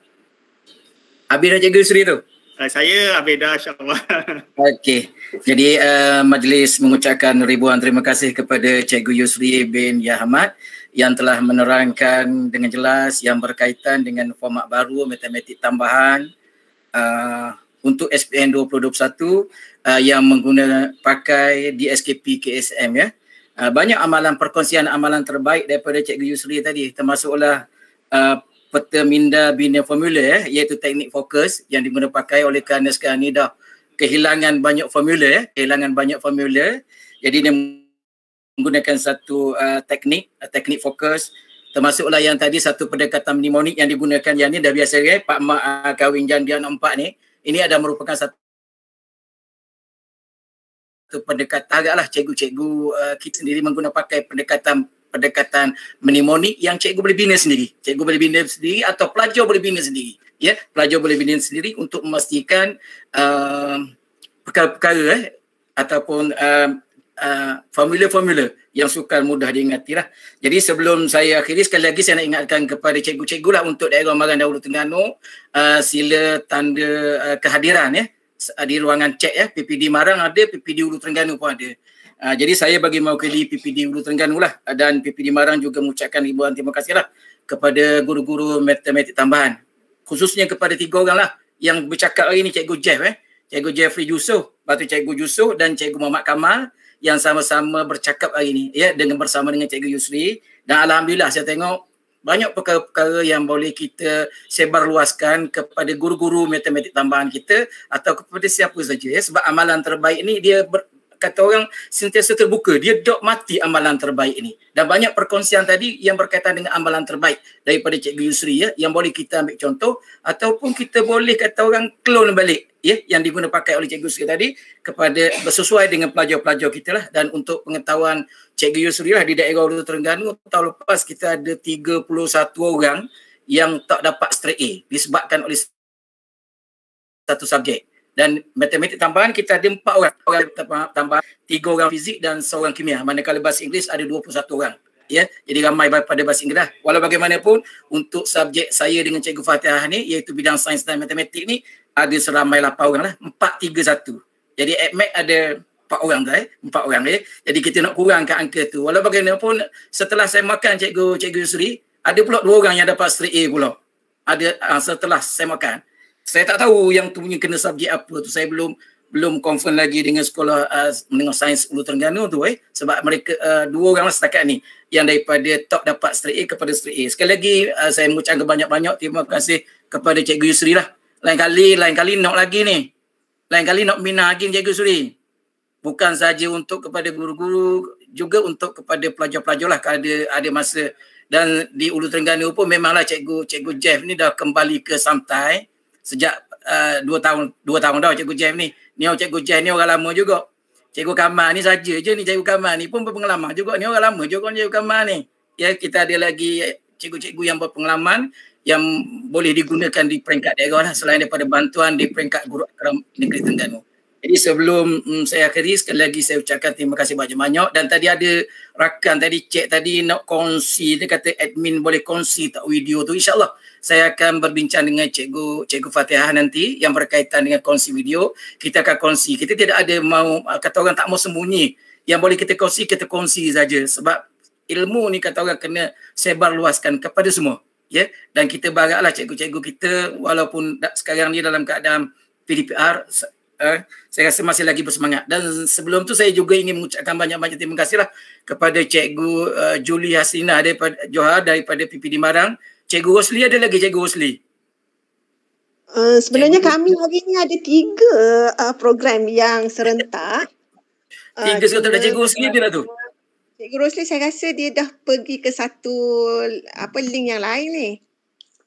Habis dah Cikgu Sri tu? Saya habis dah, insyaAllah. Okey. Jadi majlis mengucapkan ribuan terima kasih kepada Cikgu Yusri bin Yahmad yang telah menerangkan dengan jelas yang berkaitan dengan format baru matematik tambahan untuk SPM 2021 yang pakai DSKP KSM ya. Banyak perkongsian amalan terbaik daripada Cikgu Yusri tadi, termasuklah peta minda bina formula iaitu teknik fokus yang diguna pakai oleh kerana sekarang ni dah kehilangan banyak formula jadi dia menggunakan satu teknik fokus, termasuklah yang tadi satu pendekatan mnemonik yang digunakan yang ni dah biasa Pak Mak kahwin janda nampak ni, ini ada merupakan satu pendekatan agaklah cikgu-cikgu kita sendiri menggunakan pakai pendekatan pendekatan mnemonik yang cikgu boleh bina sendiri. Cikgu boleh bina sendiri atau pelajar boleh bina sendiri. Ya, pelajar boleh bina sendiri untuk memastikan perkara-perkara ataupun formula-formula yang sukar mudah diingati lah. Jadi sebelum saya akhiri, sekali lagi saya nak ingatkan kepada cikgu-cikgu lah untuk daerah Marang Dahulu Terengganu, sila tanda kehadiran ya di ruangan cek ya. PPD Marang ada, PPD Hulu Terengganu pun ada. Jadi saya bagi mewakili PPD Hulu Terengganu lah, dan PPD Marang juga mengucapkan ribuan terima kasih lah kepada guru-guru matematik tambahan, khususnya kepada 3 orang lah yang bercakap hari ni, Cikgu Jeff Cikgu Jeffrey Yusof, lepas tu Cikgu Yusof dan Cikgu Muhammad Kamal yang sama-sama bercakap hari ni ya, bersama dengan Cikgu Yusri. Dan alhamdulillah saya tengok banyak perkara-perkara yang boleh kita sebarluaskan kepada guru-guru matematik tambahan kita atau kepada siapa saja ya, sebab amalan terbaik ni dia kata orang sentiasa terbuka, dia dok mati amalan terbaik ini. Dan banyak perkongsian tadi yang berkaitan dengan amalan terbaik daripada Cikgu Yusri ya, yang boleh kita ambil contoh ataupun kita boleh kata orang clone balik ya, yang diguna pakai oleh Cikgu Yusri tadi kepada bersesuai dengan pelajar-pelajar kita lah. Dan untuk pengetahuan Cikgu Yusri lah, di daerah Hulu Terengganu tahun lepas kita ada 31 orang yang tak dapat straight A disebabkan oleh satu subjek. Dan matematik tambahan kita ada 4 orang tambahan, 3 orang fizik dan 1 orang kimia. Manakala bahasa Inggeris ada 21 orang. Ya, jadi ramai pada bahasa Inggeris. Walau bagaimanapun untuk subjek saya dengan Cikgu Fatihah ni, iaitu bidang sains dan matematik ni, ada seramai 8 orang lah, 4-3-1. Jadi AdMath ada 4 orang tu 4 orang ya. Jadi kita nak kurangkan angka tu. Walau bagaimanapun setelah saya makan Cikgu Yusri, ada pula 2 orang yang dapat straight A pula. Ada setelah saya makan. Saya tak tahu yang tu punya kena subjek apa tu. Saya belum confirm lagi dengan sekolah menengah sains Hulu Terengganu tu sebab mereka 2 orang lah setakat ni yang daripada top dapat straight A kepada straight A. Sekali lagi saya mengucapkan banyak-banyak terima kasih kepada Cikgu Yusri lah. Lain kali nak lagi ni. Lain kali nak bina lagi Cikgu Yusri. Bukan saja untuk kepada guru-guru, juga untuk kepada pelajar-pelajar lah kalau ada masa. Dan di Hulu Terengganu pun memanglah Cikgu Jeff ni dah kembali ke Samtai sejak 2 tahun dah Cikgu Jeff ni. Cikgu Jeff ni orang lama juga. Cikgu Kamal ni saja je ni, Cikgu Kamal ni pun berpengalaman juga. Ni orang lama juga Cikgu Kamal ni. Ya, kita ada lagi cikgu-cikgu yang berpengalaman yang boleh digunakan di peringkat daerah lah, selain daripada bantuan di peringkat Guru Akram Negeri Terengganu. Jadi sebelum saya akhiri, sekali lagi saya ucapkan terima kasih banyak-banyak. Dan tadi ada rakan tadi cek tadi nak kongsi, dia kata admin boleh kongsi tak video tu. InsyaAllah saya akan berbincang dengan Cikgu Fatihah nanti yang berkaitan dengan kongsi video. Kita akan kongsi. Kita tidak ada mau, kata orang tak mau sembunyi. Yang boleh kita kongsi saja. Sebab ilmu ni kata orang kena sebarluaskan kepada semua. Ya? Dan kita berharaplah cikgu-cikgu kita walaupun sekarang ni dalam keadaan PDPR, saya rasa masih lagi bersemangat. Dan sebelum tu saya juga ingin mengucapkan banyak-banyak terima kasihlah kepada Cikgu Julie Hasina daripada Johor, daripada PPD Marang. Cikgu Rosli ada lagi Cikgu Rosli? Sebenarnya kami hari ni ada 3 program yang serentak. 3 serentak. Cikgu Rosli ada tu? Cikgu Rosli saya rasa dia dah pergi ke satu link yang lain ni.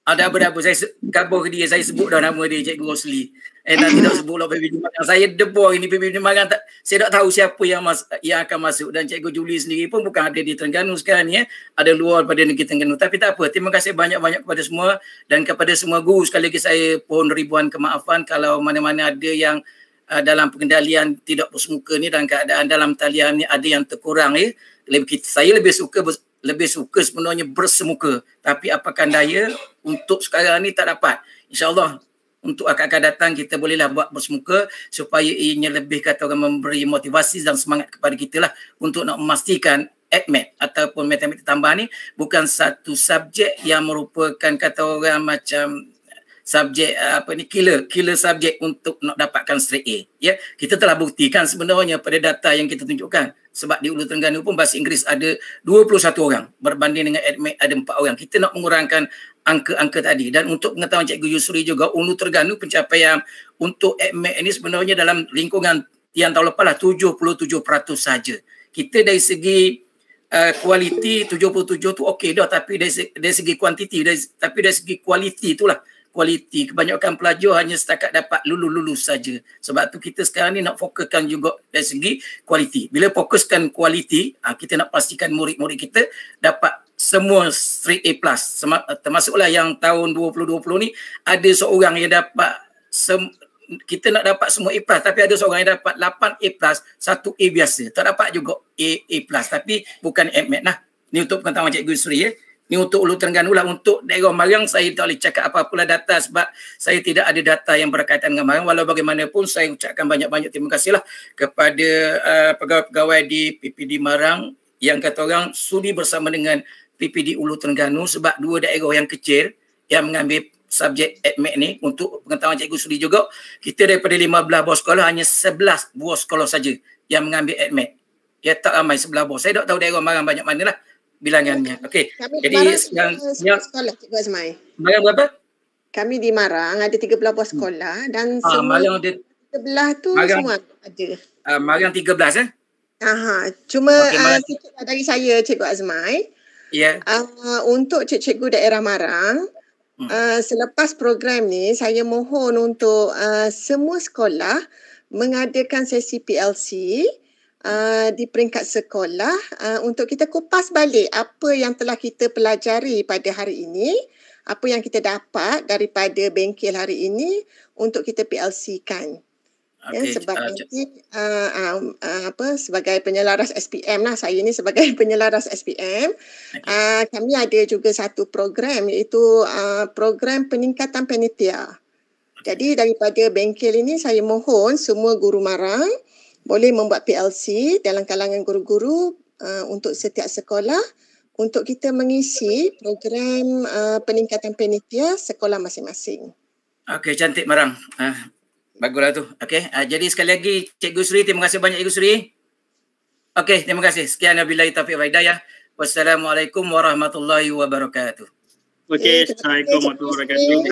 Ada apa-apa. Saya kabur ke dia. Saya sebut dah nama dia Cikgu Rosli. Nanti tak sebut lah PPD Marang. Saya debur ini PPD Marang. Saya tak tahu siapa yang akan masuk. Dan Cikgu Julie sendiri pun bukan ada di Terengganu sekarang ni. Ada luar pada negeri Terengganu. Tapi tak apa. Terima kasih banyak-banyak kepada semua. Dan kepada semua guru, sekali lagi saya pohon ribuan kemaafan kalau mana-mana ada yang dalam pengendalian tidak bersemuka ni, dalam keadaan dalam talian ni ada yang terkurang ya. Saya lebih suka sebenarnya bersemuka, tapi apakah daya untuk sekarang ni tak dapat. InsyaAllah untuk akan datang kita bolehlah buat bersemuka supaya ianya lebih kata orang memberi motivasi dan semangat kepada kita lah untuk nak memastikan AdMath ataupun matematik tambahan ni bukan satu subjek yang merupakan kata orang macam subjek killer subjek untuk nak dapatkan straight A. Ya, kita telah buktikan sebenarnya pada data yang kita tunjukkan. Sebab di Hulu Terengganu pun bahasa Inggeris ada 21 orang berbanding dengan AdMath ada 4 orang. Kita nak mengurangkan angka-angka tadi. Dan untuk pengetahuan Cikgu Yusri juga, Hulu Terengganu pencapaian untuk AdMath ini sebenarnya dalam lingkungan yang tahun lepas lah 77% saja. Kita dari segi kualiti 77 tu okey dah, tapi dari segi kuantiti, tapi dari segi kualiti itulah. kualiti. Kebanyakan pelajar hanya setakat dapat lulus saja. Sebab tu kita sekarang ni nak fokuskan juga dari segi kualiti. Bila fokuskan kualiti, kita nak pastikan murid-murid kita dapat semua straight A+. Termasuklah yang tahun 2020 ni ada seorang yang dapat kita nak dapat semua A+, tapi ada seorang yang dapat 8 A+, 1 A biasa. Tak dapat juga A+, tapi bukan AMAT lah. Ni untuk pengetahuan Cikgu Yusri ya. Ni untuk Ulu Terengganu lah. Untuk daerah Marang saya tak boleh cakap apa-apalah data sebab saya tidak ada data yang berkaitan dengan Marang. Walau bagaimanapun saya ucapkan banyak-banyak terima kasihlah kepada pegawai-pegawai di PPD Marang yang kata orang sudi bersama dengan PPD Ulu Terengganu sebab dua daerah yang kecil yang mengambil subjek ADMAT ni. Untuk pengetahuan Cikgu Sudi juga, kita daripada 15 buah sekolah hanya 11 buah sekolah saja yang mengambil ADMAT. Ya, tak ramai 11 buah. Saya tak tahu daerah Marang banyak mana lah bilangannya. Okey. Jadi yang sekolah Cikgu Azmai. Marang berapa? Kami di Marang ada 13 buah sekolah dan semua Marang ada 13 tu Marang, semua ada. Marang 13 Cuma okay, sikit dari saya Cikgu Azmai. Ya. Untuk cikgu daerah Marang, selepas program ni saya mohon untuk semua sekolah mengadakan sesi PLC di peringkat sekolah untuk kita kupas balik apa yang telah kita pelajari pada hari ini, apa yang kita dapat daripada bengkel hari ini untuk kita PLC kan. Okay. Sebab nanti sebagai penyelaras SPM lah, saya ni sebagai penyelaras SPM, kami ada juga satu program iaitu program peningkatan panitia. Jadi daripada bengkel ini saya mohon semua guru Marang boleh membuat PLC dalam kalangan guru-guru untuk setiap sekolah untuk kita mengisi program peningkatan panitia sekolah masing-masing. Okey, cantik Marang. Baguslah tu. Okey. Jadi sekali lagi Cikgu Sri, terima kasih banyak Cikgu Sri. Okey, terima kasih. Sekian wabillahi taufiq wal hidayah. Wassalamualaikum warahmatullahi wabarakatuh. Okey, assalamualaikum warahmatullahi wabarakatuh.